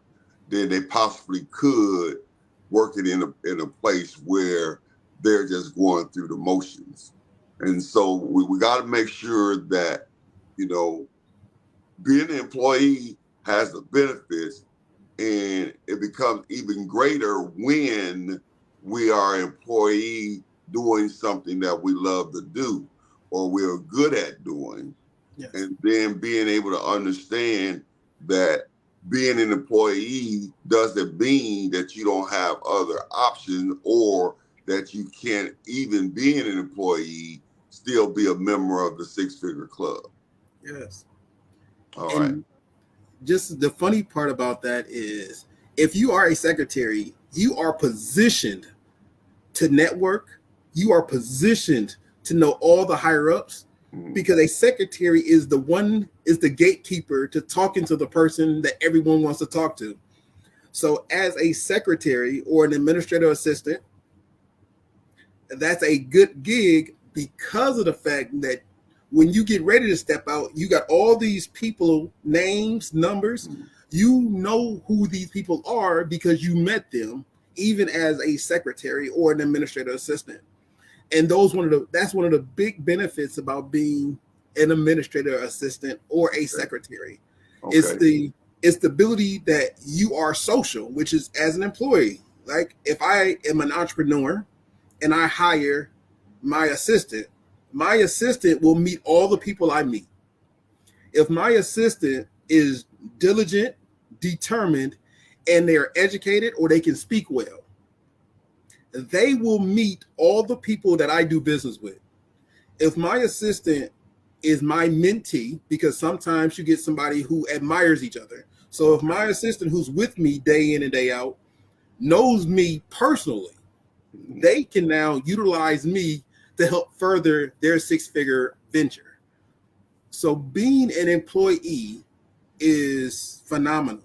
than they possibly could working in a place where they're just going through the motions. And so we got to make sure that, you know, being an employee has the benefits, and it becomes even greater when we are an employee doing something that we love to do or we're good at doing. Yes. And then being able to understand that being an employee doesn't mean that you don't have other options or that you can't, even being an employee, still be a member of the Six-Figure Club. Yes. All right. Just the funny part about that is if you are a secretary, you are positioned to network, you are positioned to know all the higher ups, because a secretary is the gatekeeper to talking to the person that everyone wants to talk to. So as a secretary or an administrative assistant, that's a good gig because of the fact that when you get ready to step out, you got all these people, names, numbers. You know who these people are because you met them, even as a secretary or an administrative assistant. And that's one of the big benefits about being an administrative assistant or a secretary. Okay. It's the ability that you are social, which is as an employee. Like if I am an entrepreneur and I hire my assistant will meet all the people I meet. If my assistant is diligent, determined, and they're educated or they can speak well, they will meet all the people that I do business with. If my assistant is my mentee, because sometimes you get somebody who admires each other. So if my assistant who's with me day in and day out knows me personally, they can now utilize me to help further their six-figure venture. So being an employee is phenomenal.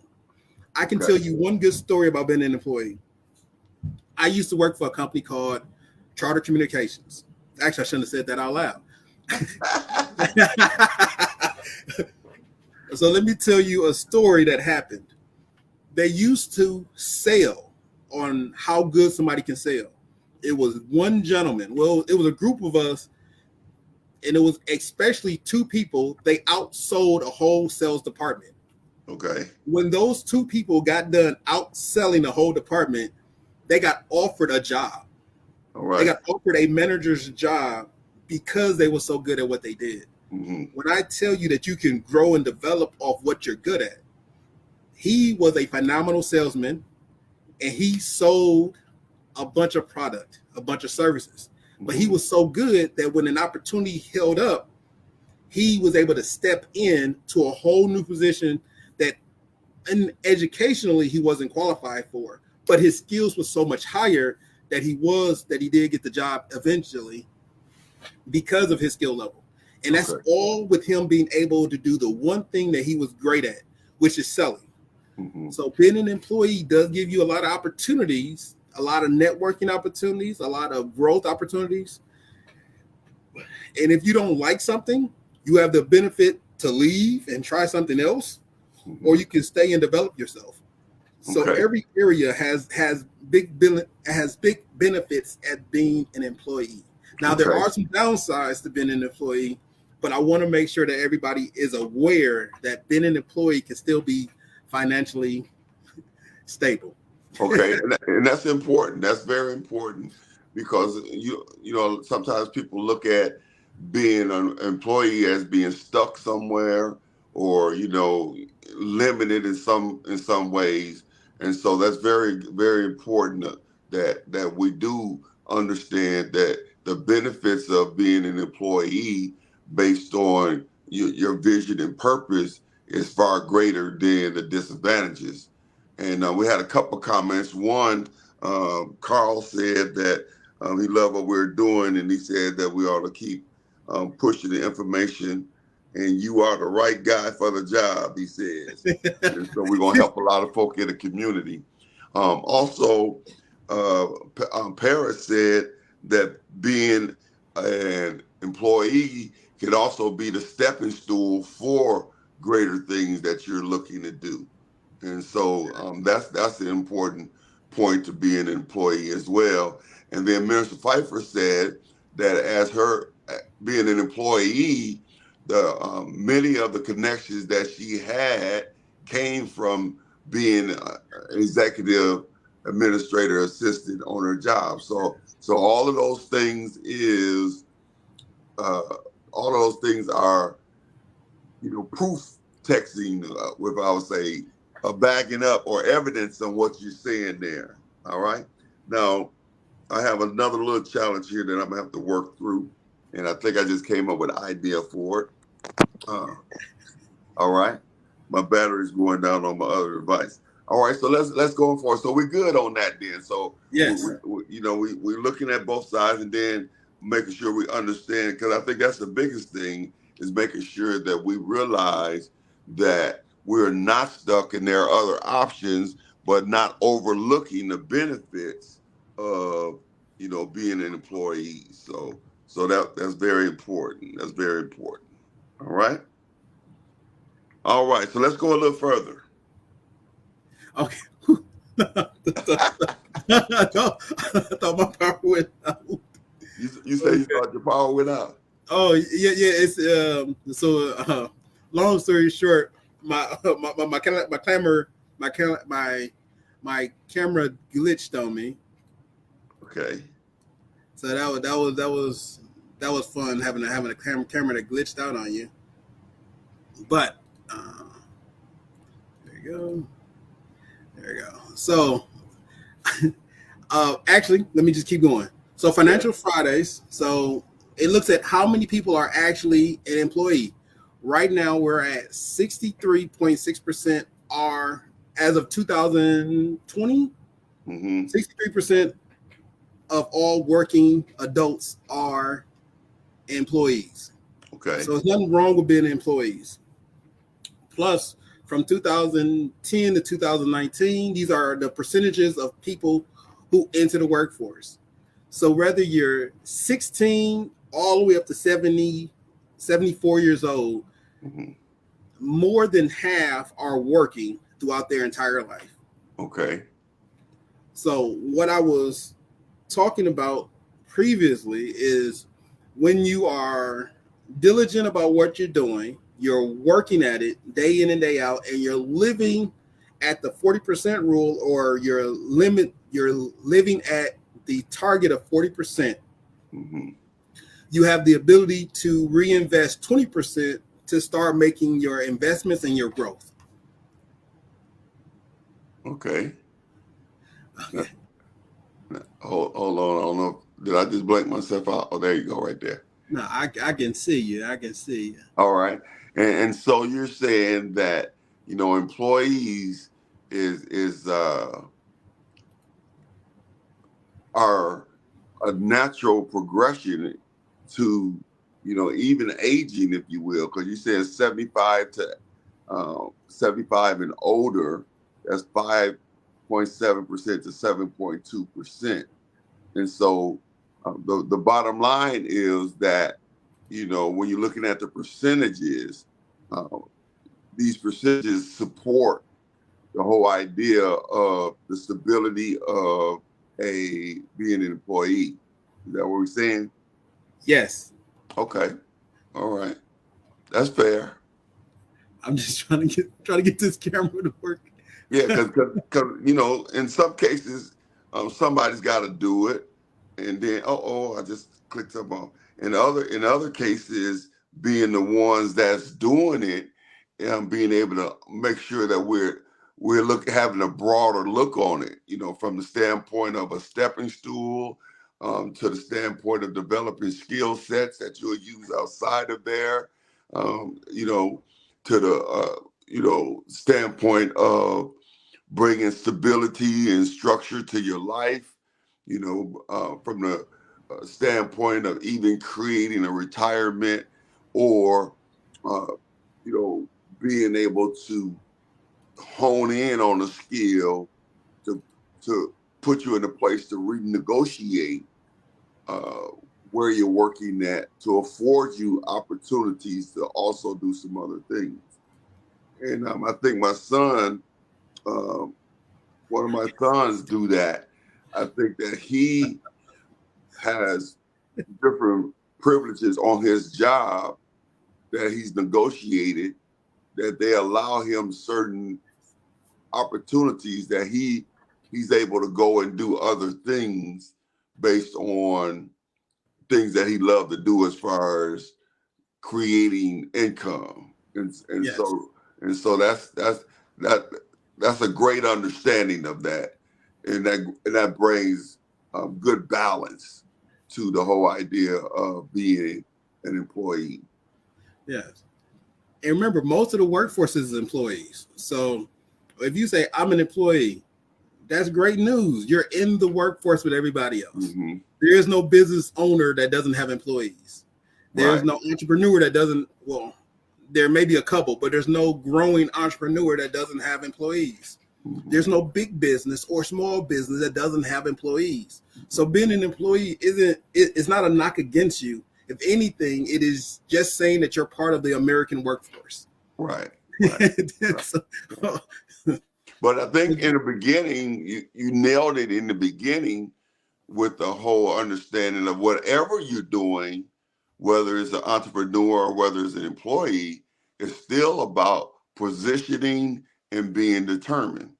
I can tell you one good story about being an employee. I used to work for a company called Charter Communications. Actually, I shouldn't have said that out loud. So let me tell you a story that happened. They used to sell on how good somebody can sell. It was one gentleman. Well, it was a group of us, and it was especially two people. They outsold a whole sales department. Okay. When those two people got done outselling the whole department, they got offered a job. All right. They got offered a manager's job because they were so good at what they did. Mm-hmm. When I tell you that you can grow and develop off what you're good at, he was a phenomenal salesman, and he sold a bunch of product, a bunch of services. But he was so good that when an opportunity held up, he was able to step in to a whole new position that educationally he wasn't qualified for. but his skills was so much higher that he did get the job eventually because of his skill level. And that's Okay. all with him being able to do the one thing that he was great at, which is selling. Mm-hmm. So being an employee does give you a lot of opportunities, a lot of networking opportunities, a lot of growth opportunities. And if you don't like something, you have the benefit to leave and try something else, Mm-hmm. or you can stay and develop yourself. So Okay. every area has big benefits at being an employee. Now there Okay. are some downsides to being an employee, but I want to make sure that everybody is aware that being an employee can still be financially stable. Okay, and that's important. That's very important because you know sometimes people look at being an employee as being stuck somewhere or limited in some ways, and so that's very important that we do understand that the benefits of being an employee based on your vision and purpose is far greater than the disadvantages. And we had a couple comments. One, Carl said that he loved what we're doing, and he said that we ought to keep pushing the information. And you are the right guy for the job, he says. And so we're gonna help a lot of folk in the community. Also, Paris said that being an employee can also be the stepping stool for greater things that you're looking to do. And so that's an important point to be an employee as well. And then Minister Pfeiffer said that as her being an employee, the many of the connections that she had came from being executive administrator assistant on her job. So all of those things are proof texting with I would say backing up or evidence on what you're saying there. All right. Now, I have another little challenge here that I'm gonna have to work through, and I think I just came up with an idea for it. All right. My battery's going down on my other device. All right, so let's go for it. So we're good on that then. So Yes. we're looking at both sides and then making sure we understand, because I think that's the biggest thing, is making sure that we realize that we're not stuck and there are other options, but not overlooking the benefits of being an employee. So that's very important. That's very important. All right. All right. So let's go a little further. Okay. I thought my power went out. You say you thought your power went out. Oh yeah. It's long story short, my camera glitched on me. Okay. So that was fun having a camera that glitched out on you. But there you go. There you go. So actually, let me just keep going. So Financial Fridays. So it looks at how many people are actually an employee. Right now, we're at 63.6% are, as of 2020, 63% of all working adults are employees. Okay. So there's nothing wrong with being employees. Plus, from 2010 to 2019, these are the percentages of people who enter the workforce. So whether you're 16 all the way up to 70, 74 years old, more than half are working throughout their entire life. Okay. So what I was talking about previously is when you are diligent about what you're doing, you're working at it day in and day out, and you're living at the 40% rule, or you're living at the target of 40%. You have the ability to reinvest 20% to start making your investments and your growth. Okay. Hold on. I don't know. Did I just blank myself out? Oh, there you go, right there. No, I can see you. I can see you. All right. And so you're saying that employees is are a natural progression to, even aging, if you will, because you said 75 and older, that's 5.7% to 7.2%. And so the bottom line is that, when you're looking at the percentages, uh, these percentages support the whole idea of the stability of being an employee. Is that what we're saying? Yes. Okay. All right. That's fair. I'm just trying to get this camera to work. Yeah, because in some cases, somebody's got to do it, and then I just clicked up on. In other cases, being the ones that's doing it, and being able to make sure that we're having a broader look on it. From the standpoint of a stepping stool, to the standpoint of developing skill sets that you'll use outside of there, to the standpoint of bringing stability and structure to your life, from the standpoint of even creating a retirement, or, being able to hone in on a skill to put you in a place to renegotiate where you're working at, to afford you opportunities to also do some other things. And I think my son, one of my sons do that. I think that he has different privileges on his job that he's negotiated, that they allow him certain opportunities that he's able to go and do other things based on things that he loved to do as far as creating income. And Yes. so that's a great understanding of that, and that brings good balance to the whole idea of being an employee. Yes. And remember, most of the workforce is employees. So if you say I'm an employee, that's great news. You're in the workforce with everybody else. Mm-hmm. There is no business owner that doesn't have employees. There's Right. no entrepreneur that doesn't, well, there may be a couple, but there's no growing entrepreneur that doesn't have employees. Mm-hmm. There's no big business or small business that doesn't have employees. So being an employee it's not a knock against you. If anything, it is just saying that you're part of the American workforce. Right. So, But I think in the beginning, you nailed it in the beginning with the whole understanding of whatever you're doing, whether it's an entrepreneur or whether it's an employee, it's still about positioning and being determined.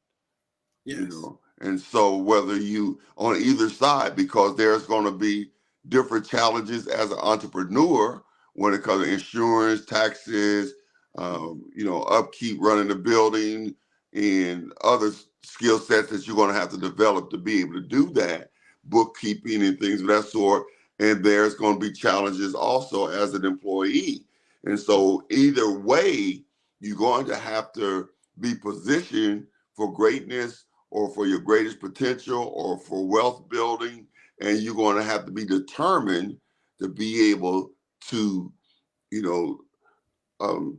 yes. And so whether you on either side, because there's going to be different challenges as an entrepreneur when it comes to insurance, taxes, upkeep, running the building, and other skill sets that you're going to have to develop to be able to do that, bookkeeping and things of that sort. And there's going to be challenges also as an employee. And so either way, you're going to have to be positioned for greatness, or for your greatest potential, or for wealth building. And you're going to have to be determined to be able to,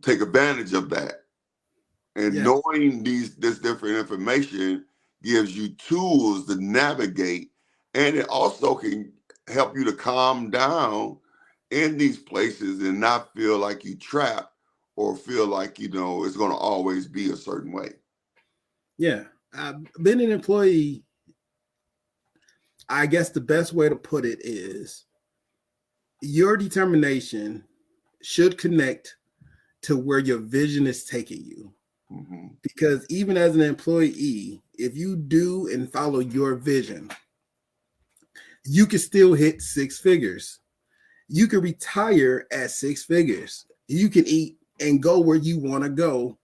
take advantage of that. And Yes. knowing this different information gives you tools to navigate, and it also can help you to calm down in these places and not feel like you trapped, or feel like it's going to always be a certain way. Yeah. Being an employee, I guess the best way to put it is your determination should connect to where your vision is taking you. Mm-hmm. Because even as an employee, if you do and follow your vision, you can still hit six figures. You can retire at six figures. You can eat and go where you want to go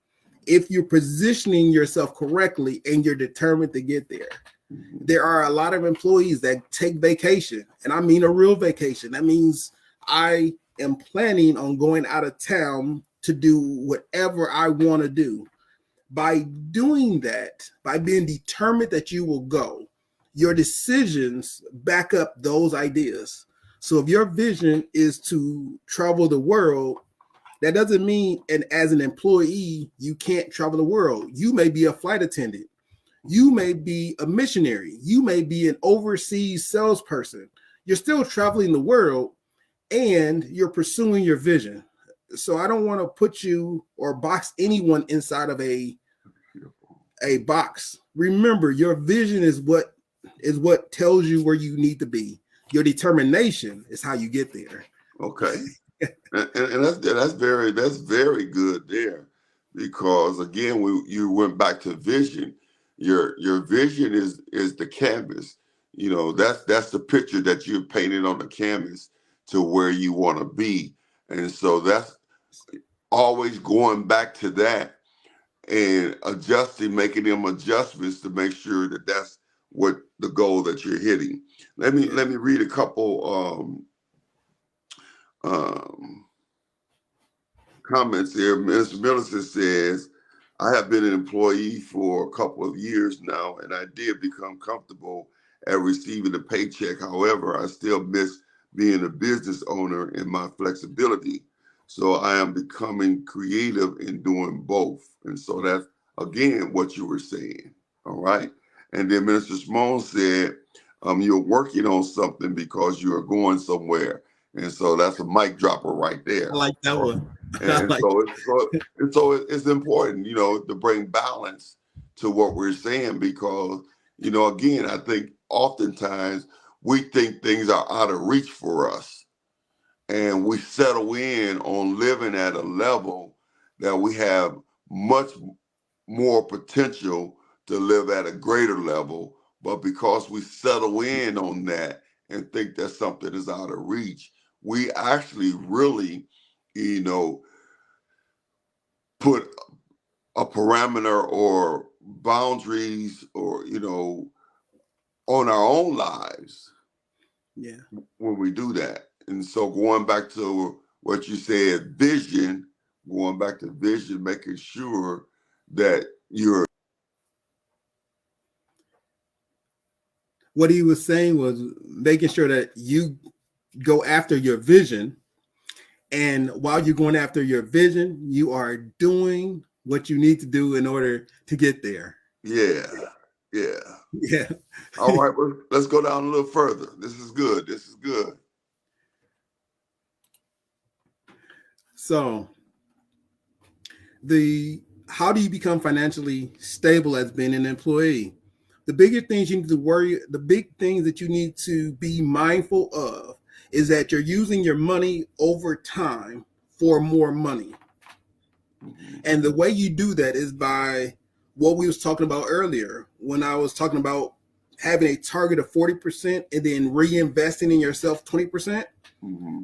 if you're positioning yourself correctly and you're determined to get there. Mm-hmm. There are a lot of employees that take vacation, and I mean a real vacation. That means I am planning on going out of town to do whatever I want to do. By doing that, by being determined that you will go, your decisions back up those ideas. So if your vision is to travel the world, that doesn't mean, and as an employee, you can't travel the world. You may be a flight attendant. You may be a missionary. You may be an overseas salesperson. You're still traveling the world and you're pursuing your vision. So I don't want to put you or box anyone inside of a box. Remember, your vision is what tells you where you need to be. Your determination is how you get there. Okay. and that's very good there, because again, you went back to vision. Your vision is the canvas. You know, that's the picture that you're painted on the canvas to where you want to be. And so that's always going back to that and adjusting, making them adjustments to make sure that that's what the goal that you're hitting. Let me read a couple comments here. Mr. Millicent says, I have been an employee for a couple of years now, and I did become comfortable at receiving a paycheck. However, I still miss being a business owner and my flexibility. So I am becoming creative in doing both. And so that's, again, what you were saying. All right. And then Minister Simone said, you're working on something because you are going somewhere. And so that's a mic dropper right there. I like that one. And so it's important, you know, to bring balance to what we're saying, because, you know, again, I think oftentimes we think things are out of reach for us, and we settle in on living at a level that we have much more potential to live at a greater level. But because we settle in on that and think that something is out of reach, we actually really, you know, put a parameter or boundaries or, you know, on our own lives. Yeah. When we do that. And so going back to what you said, vision, making sure that you're. What he was saying was making sure that you go after your vision. And while you're going after your vision, you are doing what you need to do in order to get there. Yeah. All right, well, let's go down a little further. This is good. So how do you become financially stable as being an employee? The bigger things you need to the big things that you need to be mindful of is that you're using your money over time for more money. And the way you do that is by what we was talking about earlier, when I was talking about having a target of 40% and then reinvesting in yourself 20%.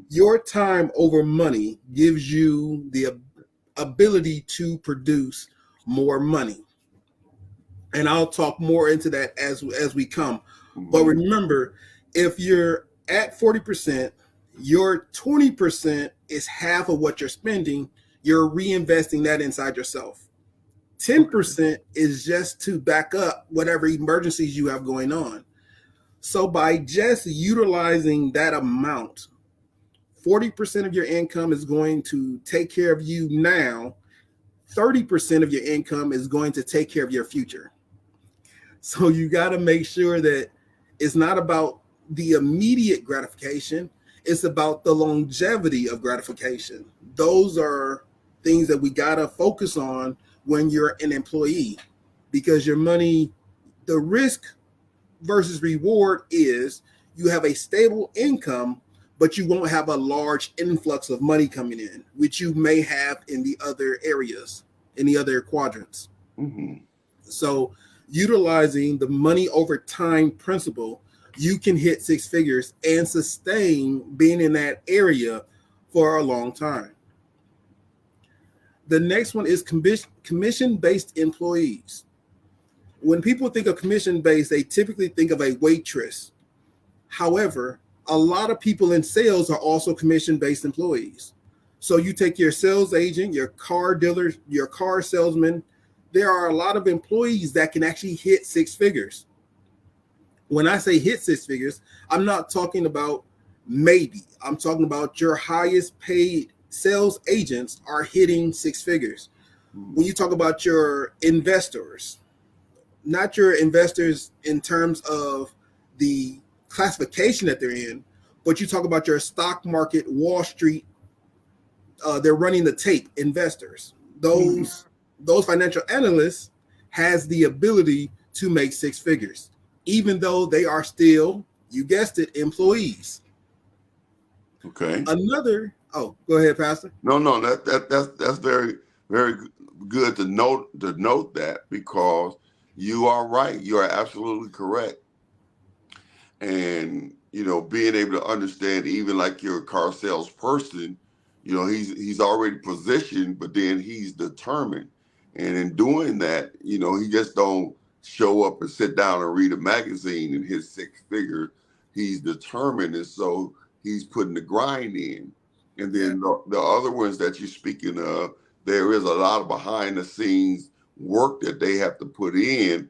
Your time over money gives you the ability to produce more money. And I'll talk more into that as we come. But remember, if you're at 40%, your 20% is half of what you're spending. You're reinvesting that inside yourself. 10% is just to back up whatever emergencies you have going on. So by just utilizing that amount, 40% of your income is going to take care of you now. 30% of your income is going to take care of your future. So you got to make sure that it's not about the immediate gratification. It's about the longevity of gratification. Those are things that we got to focus on when you're an employee, because your money, the risk versus reward is you have a stable income, but you won't have a large influx of money coming in, which you may have in the other areas, in the other quadrants. So utilizing the money over time principle, you can hit six figures and sustain being in that area for a long time. The next one is commission-based employees. When people think of commission-based, they typically think of a waitress. However, a lot of people in sales are also commission-based employees. So you take your sales agent, your car dealer, your car salesman. There are a lot of employees that can actually hit six figures. When I say hit six figures, I'm not talking about maybe. I'm talking about your highest paid sales agents are hitting six figures. When you talk about your investors, not your investors in terms of the classification that they're in, but you talk about your stock market, Wall Street, they're running the tape investors. Those financial analysts has the ability to make six figures, even though they are still, you guessed it, employees. Okay. Go ahead, Pastor. No, that's very, very good to note that, because you are right. You are absolutely correct. And being able to understand, even like you're a car salesperson, he's already positioned, but then he's determined. And in doing that, he just don't show up and sit down and read a magazine and hit six figures. He's determined, and so he's putting the grind in. And then the other ones that you're speaking of, there is a lot of behind the scenes work that they have to put in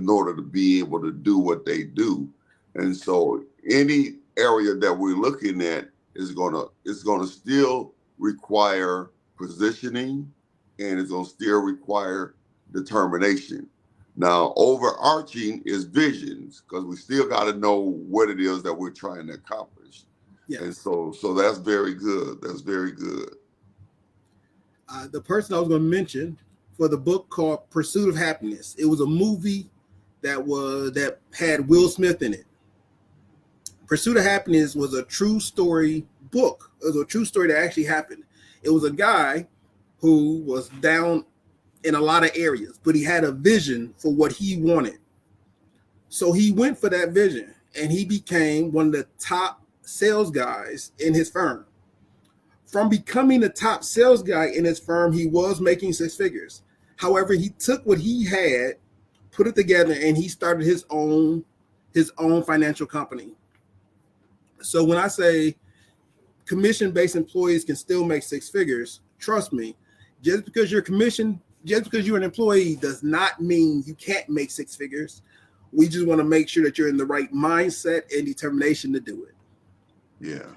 order to be able to do what they do. And so any area that we're looking at is gonna still require positioning, and it's gonna still require determination. Now, overarching is visions, because we still got to know what it is that we're trying to accomplish. Yes. And so that's very good. That's very good. The person I was going to mention for the book called Pursuit of Happiness, it was a movie that had Will Smith in it. Pursuit of Happiness was a true story book. It was a true story that actually happened. It was a guy who was down in a lot of areas, but he had a vision for what he wanted. So he went for that vision, and he became one of the top sales guys in his firm. From becoming the top sales guy in his firm, he was making six figures. However, he took what he had, put it together, and he started his own financial company. So when I say commission-based employees can still make six figures, trust me, just because you're an employee does not mean you can't make six figures. We just want to make sure that you're in the right mindset and determination to do it. Yeah.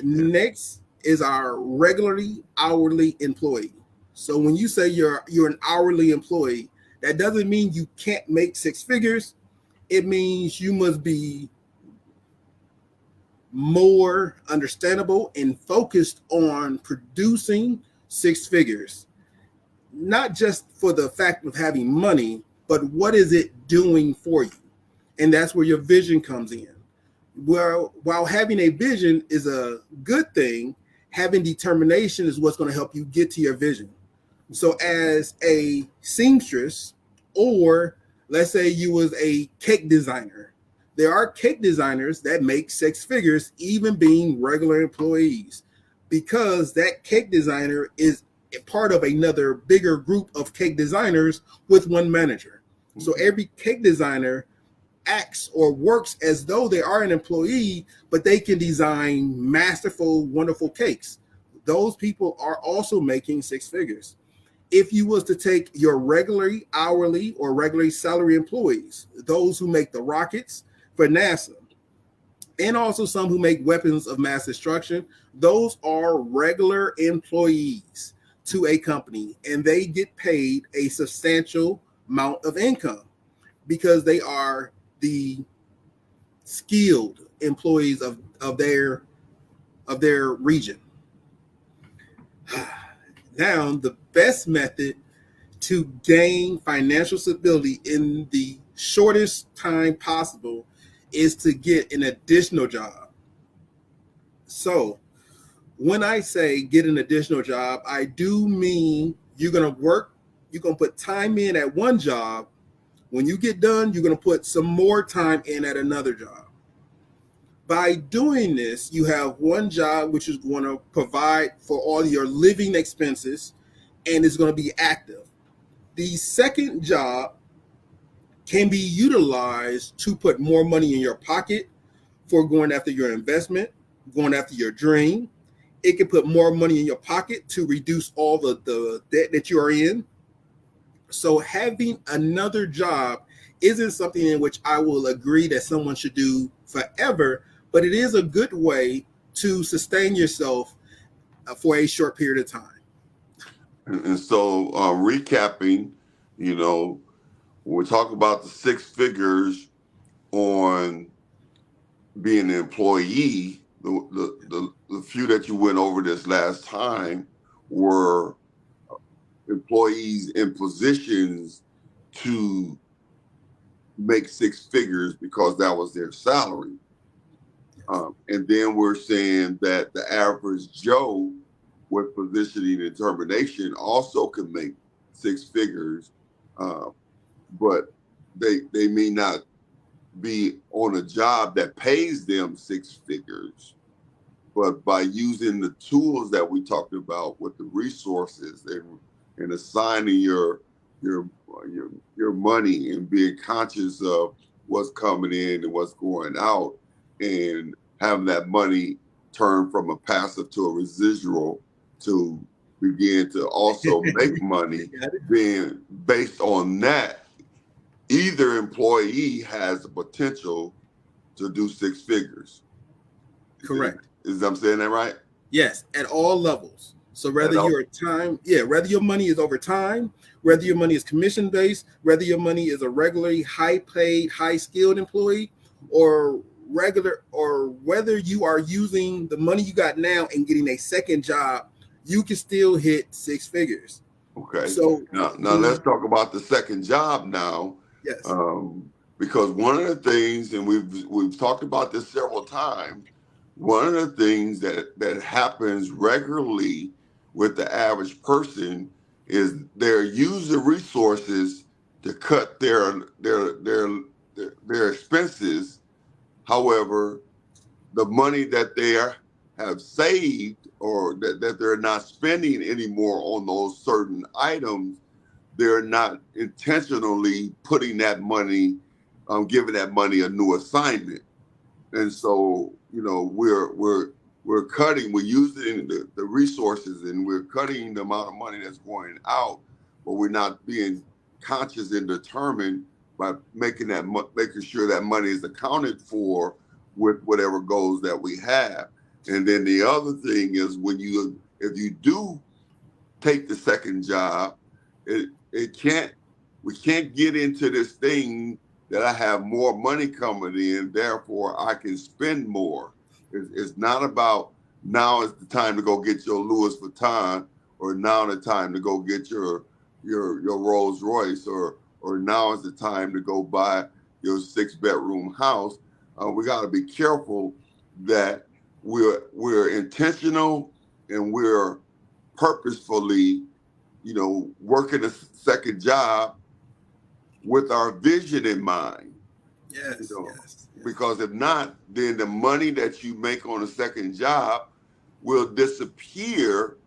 Next is our regularly hourly employee. So when you say you're an hourly employee, that doesn't mean you can't make six figures. It means you must be more understandable and focused on producing six figures, not just for the fact of having money, but what is it doing for you? And that's where your vision comes in. Well, while having a vision is a good thing, having determination is what's going to help you get to your vision. So as a seamstress, or let's say you was a cake designer, there are cake designers that make six figures, even being regular employees, because that cake designer is a part of another bigger group of cake designers with one manager. So every cake designer acts or works as though they are an employee, but they can design masterful, wonderful cakes. Those people are also making six figures. If you was to take your regularly hourly or regularly salary employees, those who make the rockets for NASA, and also some who make weapons of mass destruction, those are regular employees to a company, and they get paid a substantial amount of income because they are the skilled employees of their region. Now, the best method to gain financial stability in the shortest time possible is to get an additional job. So when I say get an additional job, I do mean you're going to work, you're going to put time in at one job. When you get done, you're going to put some more time in at another job. By doing this, you have one job which is going to provide for all your living expenses and is going to be active. The second job can be utilized to put more money in your pocket for going after your investment, going after your dream. It can put more money in your pocket to reduce all the debt that you are in. So having another job isn't something in which I will agree that someone should do forever, but it is a good way to sustain yourself for a short period of time. And so, recapping, you know, when we talk about the six figures on being an employee, the few that you went over this last time were employees in positions to make six figures because that was their salary. And then we're saying that the average Joe with positioning and determination also can make six figures, but they may not be on a job that pays them six figures. But by using the tools that we talked about with the resources and assigning your money and being conscious of what's coming in and what's going out, and having that money turn from a passive to a residual to begin to also make money, being based on that, either employee has the potential to do six figures. Correct. Is I'm saying that right? Yes, at all levels. So whether whether your money is over time, whether your money is commission based, whether your money is a regularly high paid, high skilled employee, or whether you are using the money you got now and getting a second job, you can still hit six figures. Okay. So now let's talk about the second job now. Yes. Because one of the things, and we've talked about this several times, one of the things that happens regularly with the average person is they're using resources to cut their expenses. However, the money that they have saved or that they're not spending anymore on those certain items, they're not intentionally putting that money, giving that money a new assignment. And so, you know, we're cutting, we're using the resources and we're cutting the amount of money that's going out, but we're not being conscious and determined by making sure that money is accounted for with whatever goals that we have. And then the other thing is if you do take the second job, we can't get into this thing that I have more money coming in, therefore I can spend more. It's not about now is the time to go get your Louis Vuitton, or now the time to go get your Rolls Royce, or now is the time to go buy your 6-bedroom house. We got to be careful that we're intentional and we're purposefully, you know, working a second job with our vision in mind. Yes, you know, yes. Because if not, then the money that you make on a second job will disappear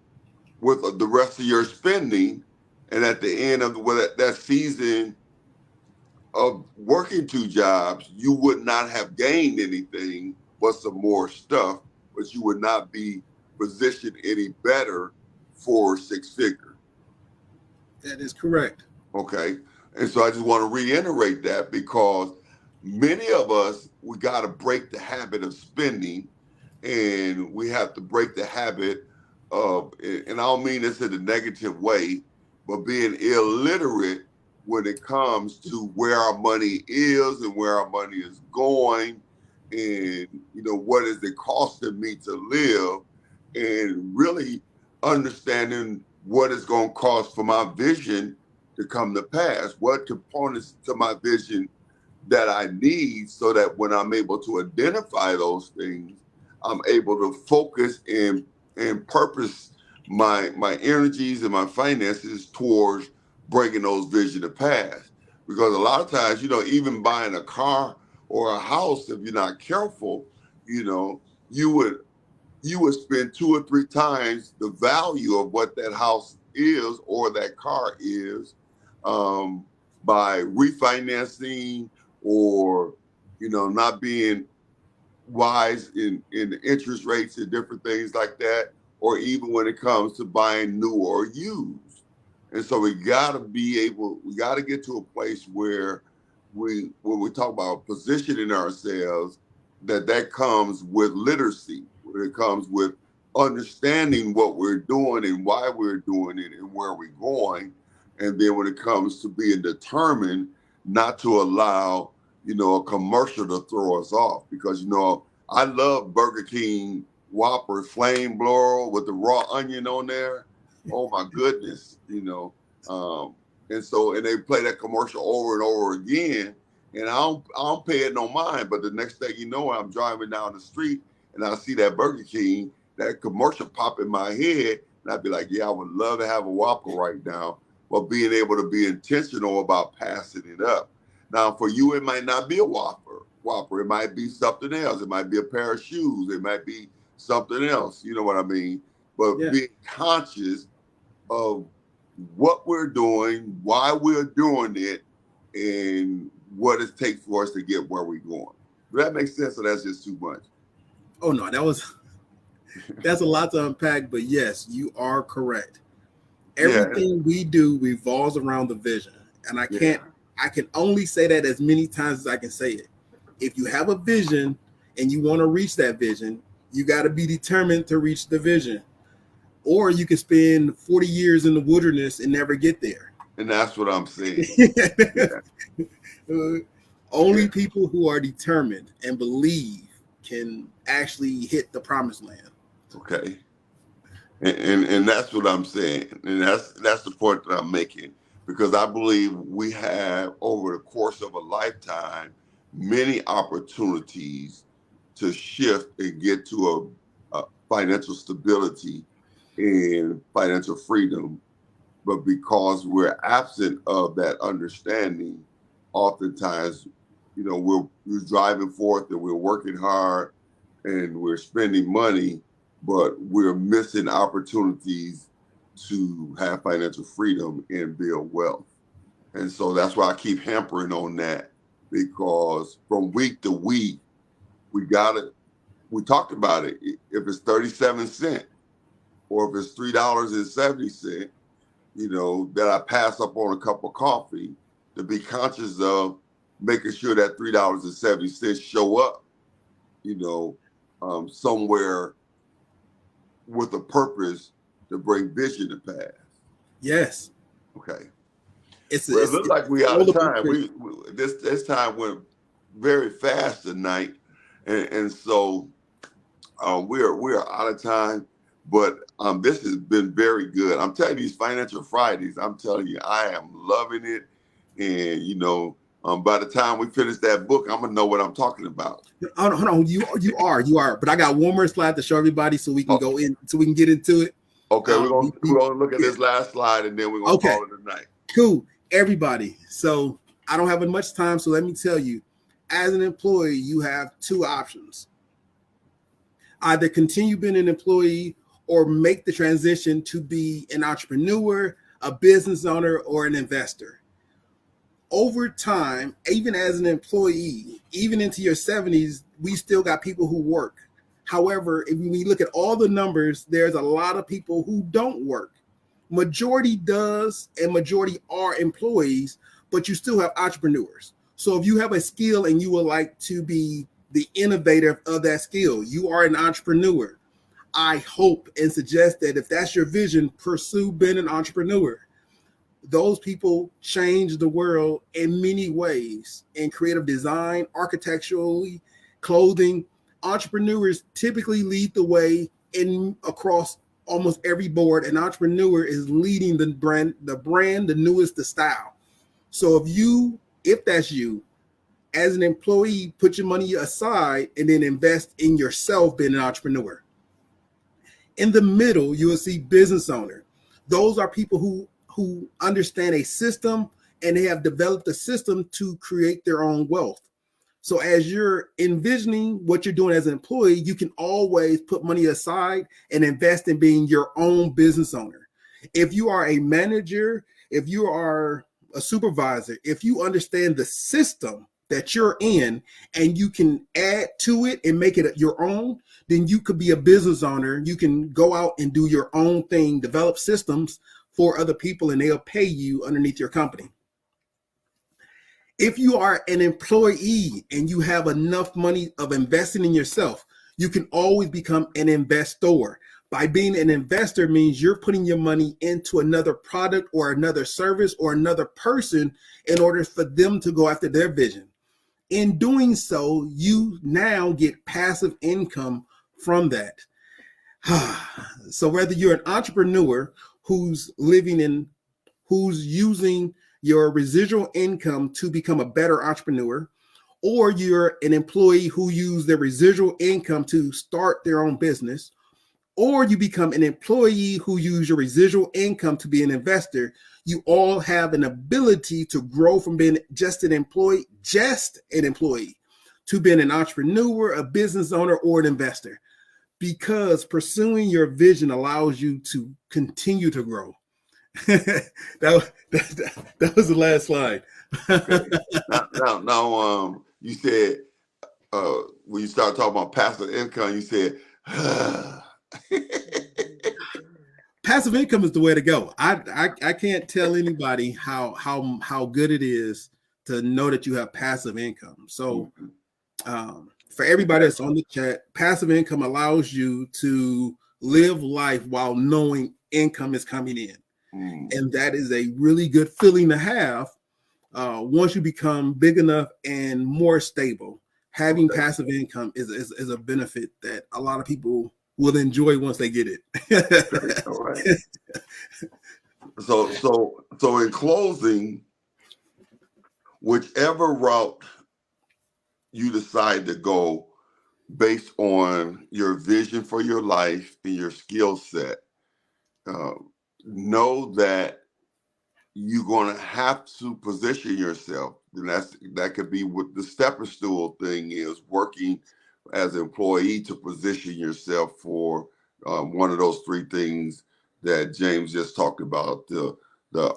with the rest of your spending. And at the end of that season of working two jobs, you would not have gained anything but some more stuff, but you would not be positioned any better for six figure. That is correct. Okay. And so I just want to reiterate that, because many of us, we got to break the habit of spending, and we have to break the habit of, and I don't mean this in a negative way, but being illiterate when it comes to where our money is and where our money is going, and, you know, what is it costing me to live, and really understanding what it's going to cost for my vision to come to pass, what components to my vision that I need, so that when I'm able to identify those things, I'm able to focus and purpose my energies and my finances towards bringing those vision to pass. Because a lot of times, you know, even buying a car or a house, if you're not careful, you know, you would spend 2 or 3 times the value of what that house is or that car is, by refinancing, or, you know, not being wise in interest rates and different things like that, or even when it comes to buying new or used. And so we got to get to a place where when we talk about positioning ourselves, that comes with literacy, where it comes with understanding what we're doing and why we're doing it and where we're going. And then when it comes to being determined not to allow, a commercial to throw us off, because, I love Burger King Whopper flame blower with the raw onion on there. Oh my goodness, and they play that commercial over and over again, and I don't pay it no mind. But the next thing you know, I'm driving down the street and I see that Burger King, that commercial pop in my head, and I'd be like, yeah, I would love to have a Whopper right now. But being able to be intentional about passing it up. Now, for you, it might not be a Whopper. It might be something else. It might be a pair of shoes. It might be something else. You know what I mean? But being conscious of what we're doing, why we're doing it, and what it takes for us to get where we're going. Does that make sense? Or that's just too much? Oh no, that's a lot to unpack. But yes, you are correct. Everything we do revolves around the vision, and I can only say that as many times as I can say it. If you have a vision and you want to reach that vision, you got to be determined to reach the vision. Or you can spend 40 years in the wilderness and never get there. And that's what I'm saying. Only people who are determined and believe can actually hit the promised land. Okay. And that's what I'm saying. And that's the point that I'm making, because I believe we have, over the course of a lifetime, many opportunities to shift and get to a financial stability and financial freedom. But because we're absent of that understanding, oftentimes, we're driving forth and we're working hard and we're spending money, but we're missing opportunities to have financial freedom and build wealth. And so that's why I keep hampering on that, because from week to week, we talked about it. If it's 37 cents or if it's $3.70, that I pass up on a cup of coffee, to be conscious of making sure that $3.70 show up, somewhere with a purpose to bring vision to pass. Yes. Okay. It looks like we out of time. This time went very fast tonight, and so we're out of time. But this has been very good. I'm telling you, these Financial Fridays, I'm telling you, I am loving it. And by the time we finish that book, I'm gonna know what I'm talking about. Hold on, you are. But I got one more slide to show everybody so we can go in, so we can get into it. Okay, we're gonna look at this last slide, and then we're gonna call it a night. Cool, everybody. So I don't have much time, so let me tell you, as an employee, you have two options: either continue being an employee or make the transition to be an entrepreneur, a business owner, or an investor. Over time, even as an employee, even into your 70s, we still got people who work. However, if we look at all the numbers, there's a lot of people who don't work. Majority does, and majority are employees, but you still have entrepreneurs. So if you have a skill and you would like to be the innovator of that skill, you are an entrepreneur. I hope and suggest that if that's your vision, pursue being an entrepreneur. Those people change the world in many ways, in creative design, architecturally, clothing. Entrepreneurs typically lead the way across almost every board. An entrepreneur is leading the brand, the newest, the style. So if that's you, as an employee, put your money aside and then invest in yourself being an entrepreneur. In the middle, you will see business owner. Those are people who understand a system, and they have developed a system to create their own wealth. So as you're envisioning what you're doing as an employee, you can always put money aside and invest in being your own business owner. If you are a manager, if you are a supervisor, if you understand the system that you're in and you can add to it and make it your own, then you could be a business owner. You can go out and do your own thing, develop systems for other people, and they'll pay you underneath your company. If you are an employee and you have enough money of investing in yourself, you can always become an investor. By being an investor means you're putting your money into another product or another service or another person in order for them to go after their vision. In doing so, you now get passive income from that. So whether you're an entrepreneur who's using your residual income to become a better entrepreneur, or you're an employee who use their residual income to start their own business, or you become an employee who use your residual income to be an investor, you all have an ability to grow from being just an employee to being an entrepreneur, a business owner, or an investor, because pursuing your vision allows you to continue to grow. that was the last slide. Okay. Now, you said when you start talking about passive income, you said passive income is the way to go. I can't tell anybody how good it is to know that you have passive income. So for everybody that's on the chat, passive income allows you to live life while knowing income is coming in. And that is a really good feeling to have once you become big enough and more stable. Having passive income is a benefit that a lot of people will enjoy once they get it. Okay, all right. So in closing, whichever route you decide to go based on your vision for your life and your skill set, know that you're going to have to position yourself. And that could be what the stepping stool thing is, working as an employee to position yourself for one of those three things that James just talked about: the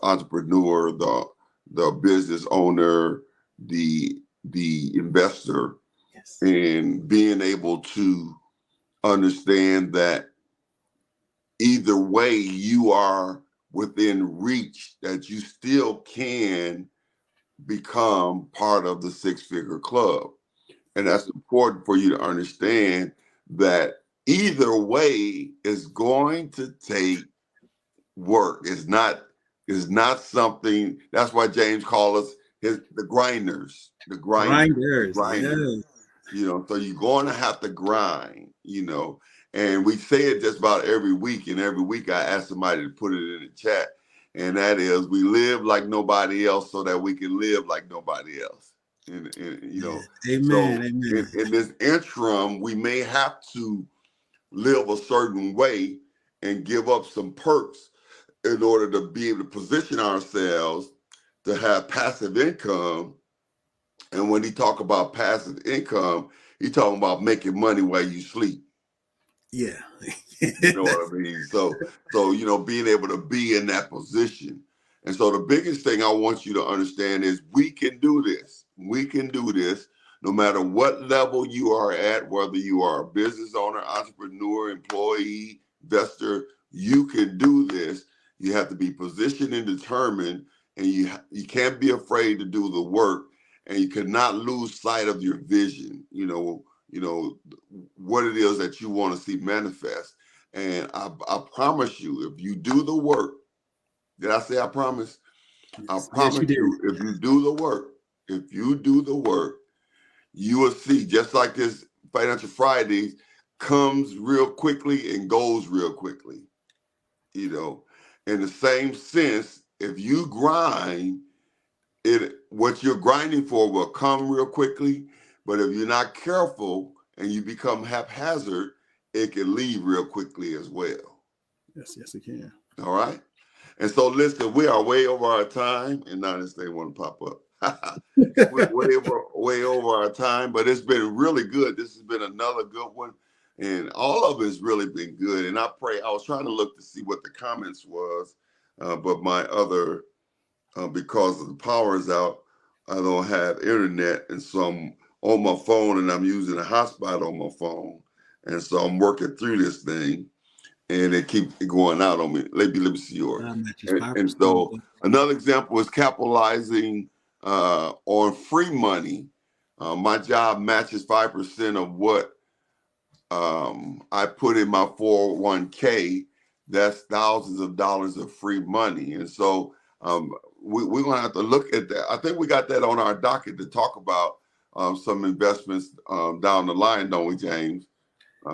entrepreneur, the business owner, the investor. Yes. And being able to understand that either way you are within reach, that you still can become part of the six-figure club. And that's important for you to understand that either way is going to take work. It's not something. That's why James calls us the grinders. The grinders. Yes. You know, so you're going to have to grind, you know. And we say it just about every week, and every week I ask somebody to put it in the chat, and that is, we live like nobody else so that we can live like nobody else. And you know, amen. So amen. In this interim, we may have to live a certain way and give up some perks in order to be able to position ourselves to have passive income. And when he talk about passive income, he talking about making money while you sleep. Yeah. You know what I mean? So you know, being able to be in that position. And so the biggest thing I want you to understand is we can do this. We can do this no matter what level you are at, whether you are a business owner, entrepreneur, employee, investor, you can do this. You have to be positioned and determined, and you can't be afraid to do the work, and you cannot lose sight of your vision, you know, what it is that you want to see manifest. And I promise you, if you do the work, did I say I promise? I promise you, if you do the work, you will see, just like this Financial Fridays comes real quickly and goes real quickly. You know, in the same sense, if you grind, what you're grinding for will come real quickly. But if you're not careful and you become haphazard, it can leave real quickly as well. Yes, it can. All right. And so, listen, we are way over our time, and now this thing want to pop up. We're way over our time, but it's been really good. This has been another good one, and all of it's really been good. And I was trying to look to see what the comments was, but my other, because the power is out, I don't have internet, and so I'm on my phone, and I'm using a hotspot on my phone, and so I'm working through this thing. and they keep going out on me. Let me see yours. Matches And 5%. so another example is capitalizing on free money. My job matches 5% of what I put in my 401k. That's thousands of dollars of free money. And so we're going to have to look at that. I think we got that on our docket to talk about some investments down the line, don't we, James?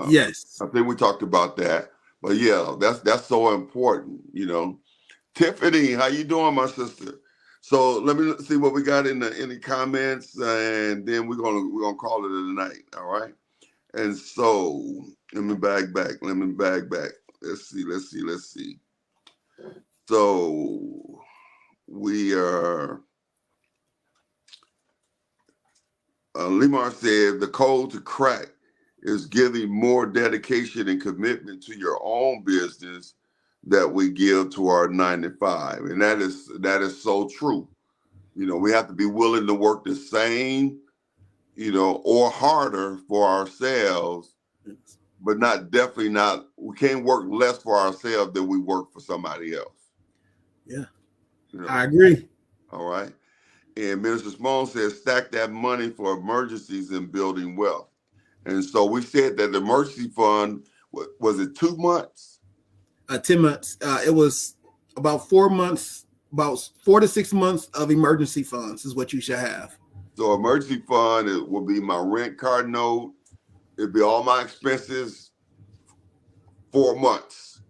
Yes. I think we talked about that. But yeah, that's so important, Tiffany, how you doing, my sister? So let me see what we got in the comments, and then we're gonna call it a night. All right. And so let me bag back. Let's see. So we are. Limar said the code to crack is giving more dedication and commitment to your own business that we give to our 9 to 5. And that is so true. We have to be willing to work the same, or harder for ourselves, but definitely not, we can't work less for ourselves than we work for somebody else. Yeah. I agree. All right. And Minister Simone says, stack that money for emergencies and building wealth. And so we said that the emergency fund, was it 2 months? 10 months. It was about 4 months, about 4 to 6 months of emergency funds is what you should have. So emergency fund, it will be my rent car note. It'd be all my expenses, 4 months.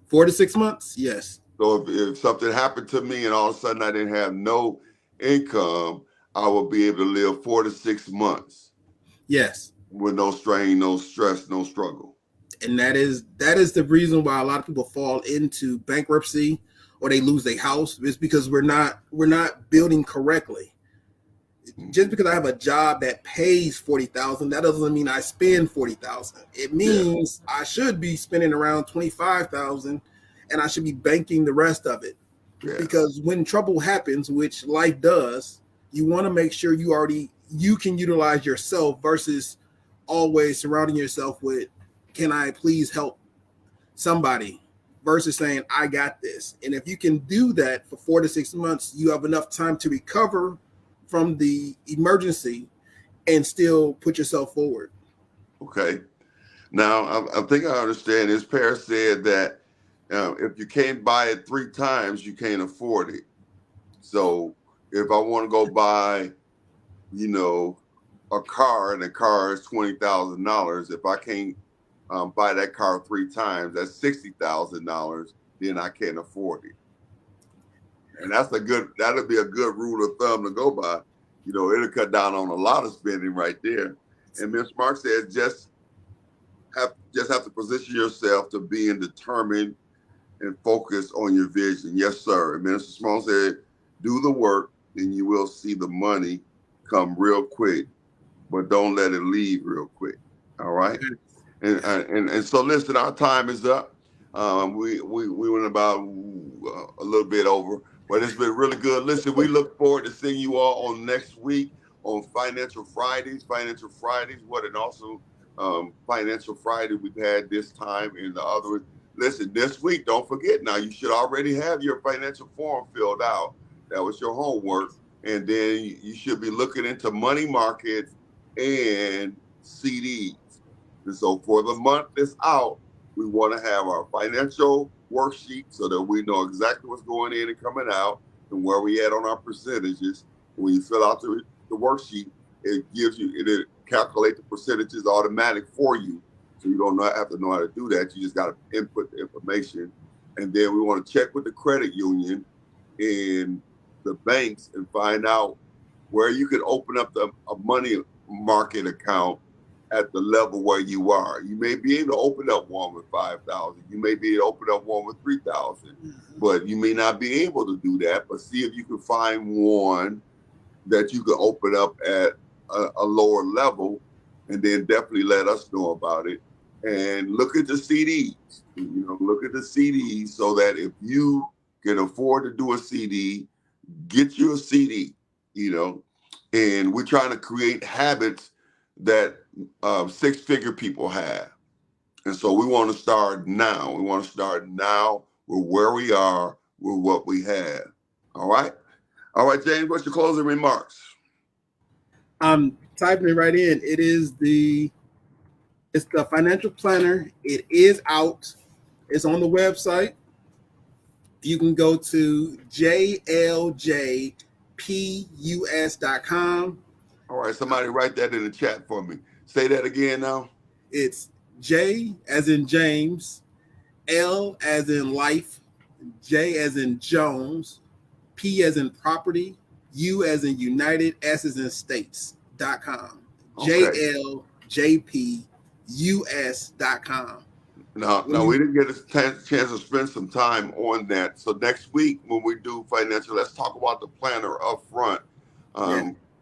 4 to 6 months, yes. So if something happened to me and all of a sudden I didn't have no income, I will be able to live 4 to 6 months. Yes. With no strain, no stress, no struggle. And that is the reason why a lot of people fall into bankruptcy or they lose their house. It's because we're not building correctly. Just because I have a job that pays $40,000, that doesn't mean I spend $40,000. It means I should be spending around $25,000, and I should be banking the rest of it. Yeah. Because when trouble happens, which life does, you want to make sure you can utilize yourself versus always surrounding yourself with, can I please help somebody, versus saying, I got this. And if you can do that for 4 to 6 months, you have enough time to recover from the emergency and still put yourself forward. Okay. Now, I think I understand. His parents said that if you can't buy it 3 times, you can't afford it. So if I want to go buy, a car, and the car is $20,000, if I can't buy that car 3 times, that's $60,000, then I can't afford it. And that'll be a good rule of thumb to go by. It'll cut down on a lot of spending right there. And Ms. Mark said, just have to position yourself to being determined and focus on your vision. Yes, sir. And Minister Simone said, do the work and you will see the money come real quick, but don't let it leave real quick. All right. And so listen, our time is up. We went about a little bit over, but it's been really good. Listen, we look forward to seeing you all on next week on Financial Fridays. What an awesome Financial Friday we've had this time. And the other, listen, this week, don't forget now, you should already have your financial form filled out. That was your homework. And then you should be looking into money markets and CDs. And so for the month that's out, we want to have our financial worksheet so that we know exactly what's going in and coming out and where we at on our percentages. When you fill out the worksheet, it calculates the percentages automatic for you. So you don't have to know how to do that. You just got to input the information. And then we want to check with the credit union and the banks and find out where you can open up a money market account at the level where you are. You may be able to open up one with 5,000. You may be able to open up one with 3,000, but you may not be able to do that. But see if you can find one that you can open up at a lower level, and then definitely let us know about it. And look at the CDs. Look at the CDs so that if you can afford to do a CD, get you a CD. And we're trying to create habits that 6-figure people have. And so we want to start now. We want to start now with where we are, with what we have. All right. All right, James, what's your closing remarks? I'm typing it right in. It's the financial planner. It is out. It's on the website. You can go to jljpus.com. All right, somebody write that in the chat for me. Say that again now. It's J as in James, L as in life, J as in Jones, P as in property, U as in United, S as in states.com. Okay. JLJPUS.com. Now, we didn't get a chance to spend some time on that. So next week when we do financial, let's talk about the planner up front.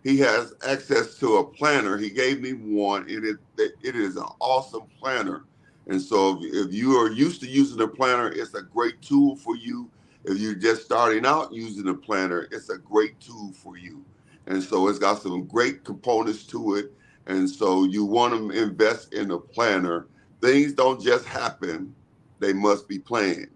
He has access to a planner. He gave me one, and it is an awesome planner. And so if you are used to using a planner, it's a great tool for you. If you're just starting out using a planner, it's a great tool for you. And so it's got some great components to it. And so you want to invest in a planner. Things don't just happen. They must be planned.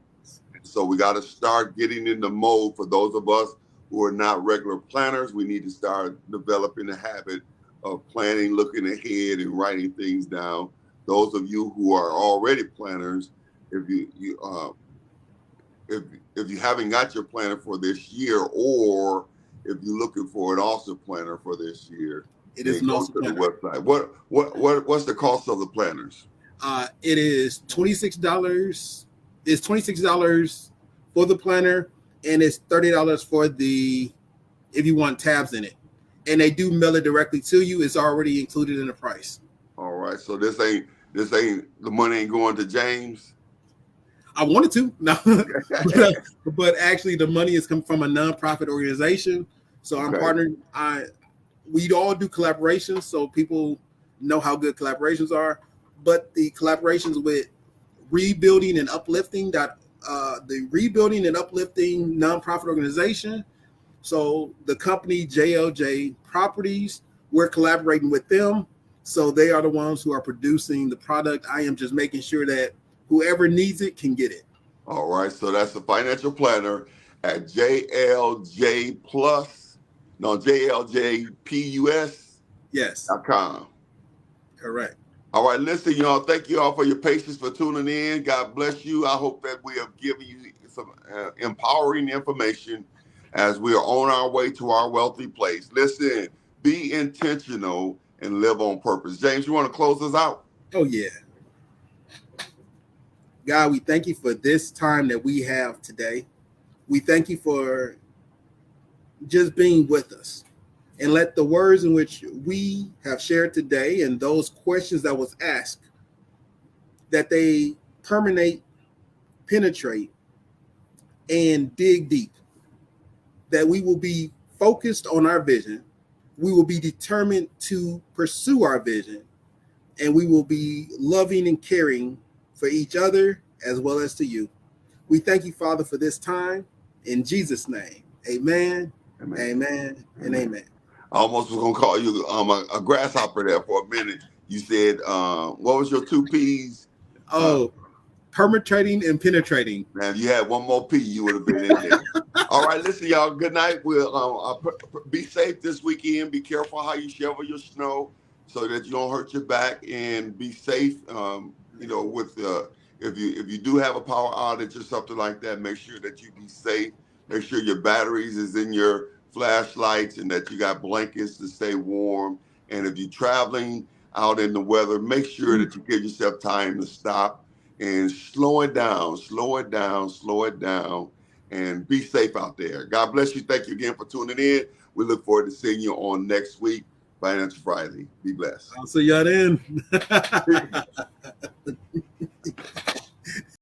So we got to start getting in the mode. For those of us who are not regular planners, we need to start developing the habit of planning, looking ahead, and writing things down. Those of you who are already planners, if you haven't got your planner for this year, or if you're looking for an awesome planner for this year, it is an awesome planner. The website. What's the cost of the planners? It is $26. It's $26 for the planner, and it's $30 for if you want tabs in it. And they do mail it directly to you. It's already included in the price. All right. So this ain't the money ain't going to James. I wanted to, no, but actually the money is coming from a nonprofit organization. So I'm partnering. We all do collaborations, so people know how good collaborations are. But the collaborations with Rebuilding and Uplifting, the Rebuilding and Uplifting nonprofit organization. So the company JLJ Properties, we're collaborating with them. So they are the ones who are producing the product. I am just making sure that whoever needs it can get it. All right. So that's the financial planner at JLJPUS. Yes. .com. Correct. All right, listen, y'all. Thank you all for your patience for tuning in. God bless you. I hope that we have given you some empowering information as we are on our way to our wealthy place. Listen, be intentional and live on purpose. James, you want to close us out? Oh, yeah. God, we thank you for this time that we have today. We thank you for just being with us. And let the words in which we have shared today and those questions that was asked, that they permeate, penetrate, and dig deep. That we will be focused on our vision. We will be determined to pursue our vision. And we will be loving and caring for each other as well as to you. We thank you, Father, for this time. In Jesus' name, amen, amen, and amen. I almost was going to call you a grasshopper there for a minute. You said, what was your 2 P's? Permetrating and penetrating. Man, if you had one more P, you would have been in there. All right, listen, y'all. Good night. We'll be safe this weekend. Be careful how you shovel your snow so that you don't hurt your back, and be safe. With if you do have a power outage or something like that, make sure that you be safe. Make sure your batteries is in your flashlights and that you got blankets to stay warm. And if you're traveling out in the weather, make sure that you give yourself time to stop and slow it down, and be safe out there. God bless you. Thank you again for tuning in. We look forward to seeing you on next week, Financial Friday. Be blessed. I'll see y'all then.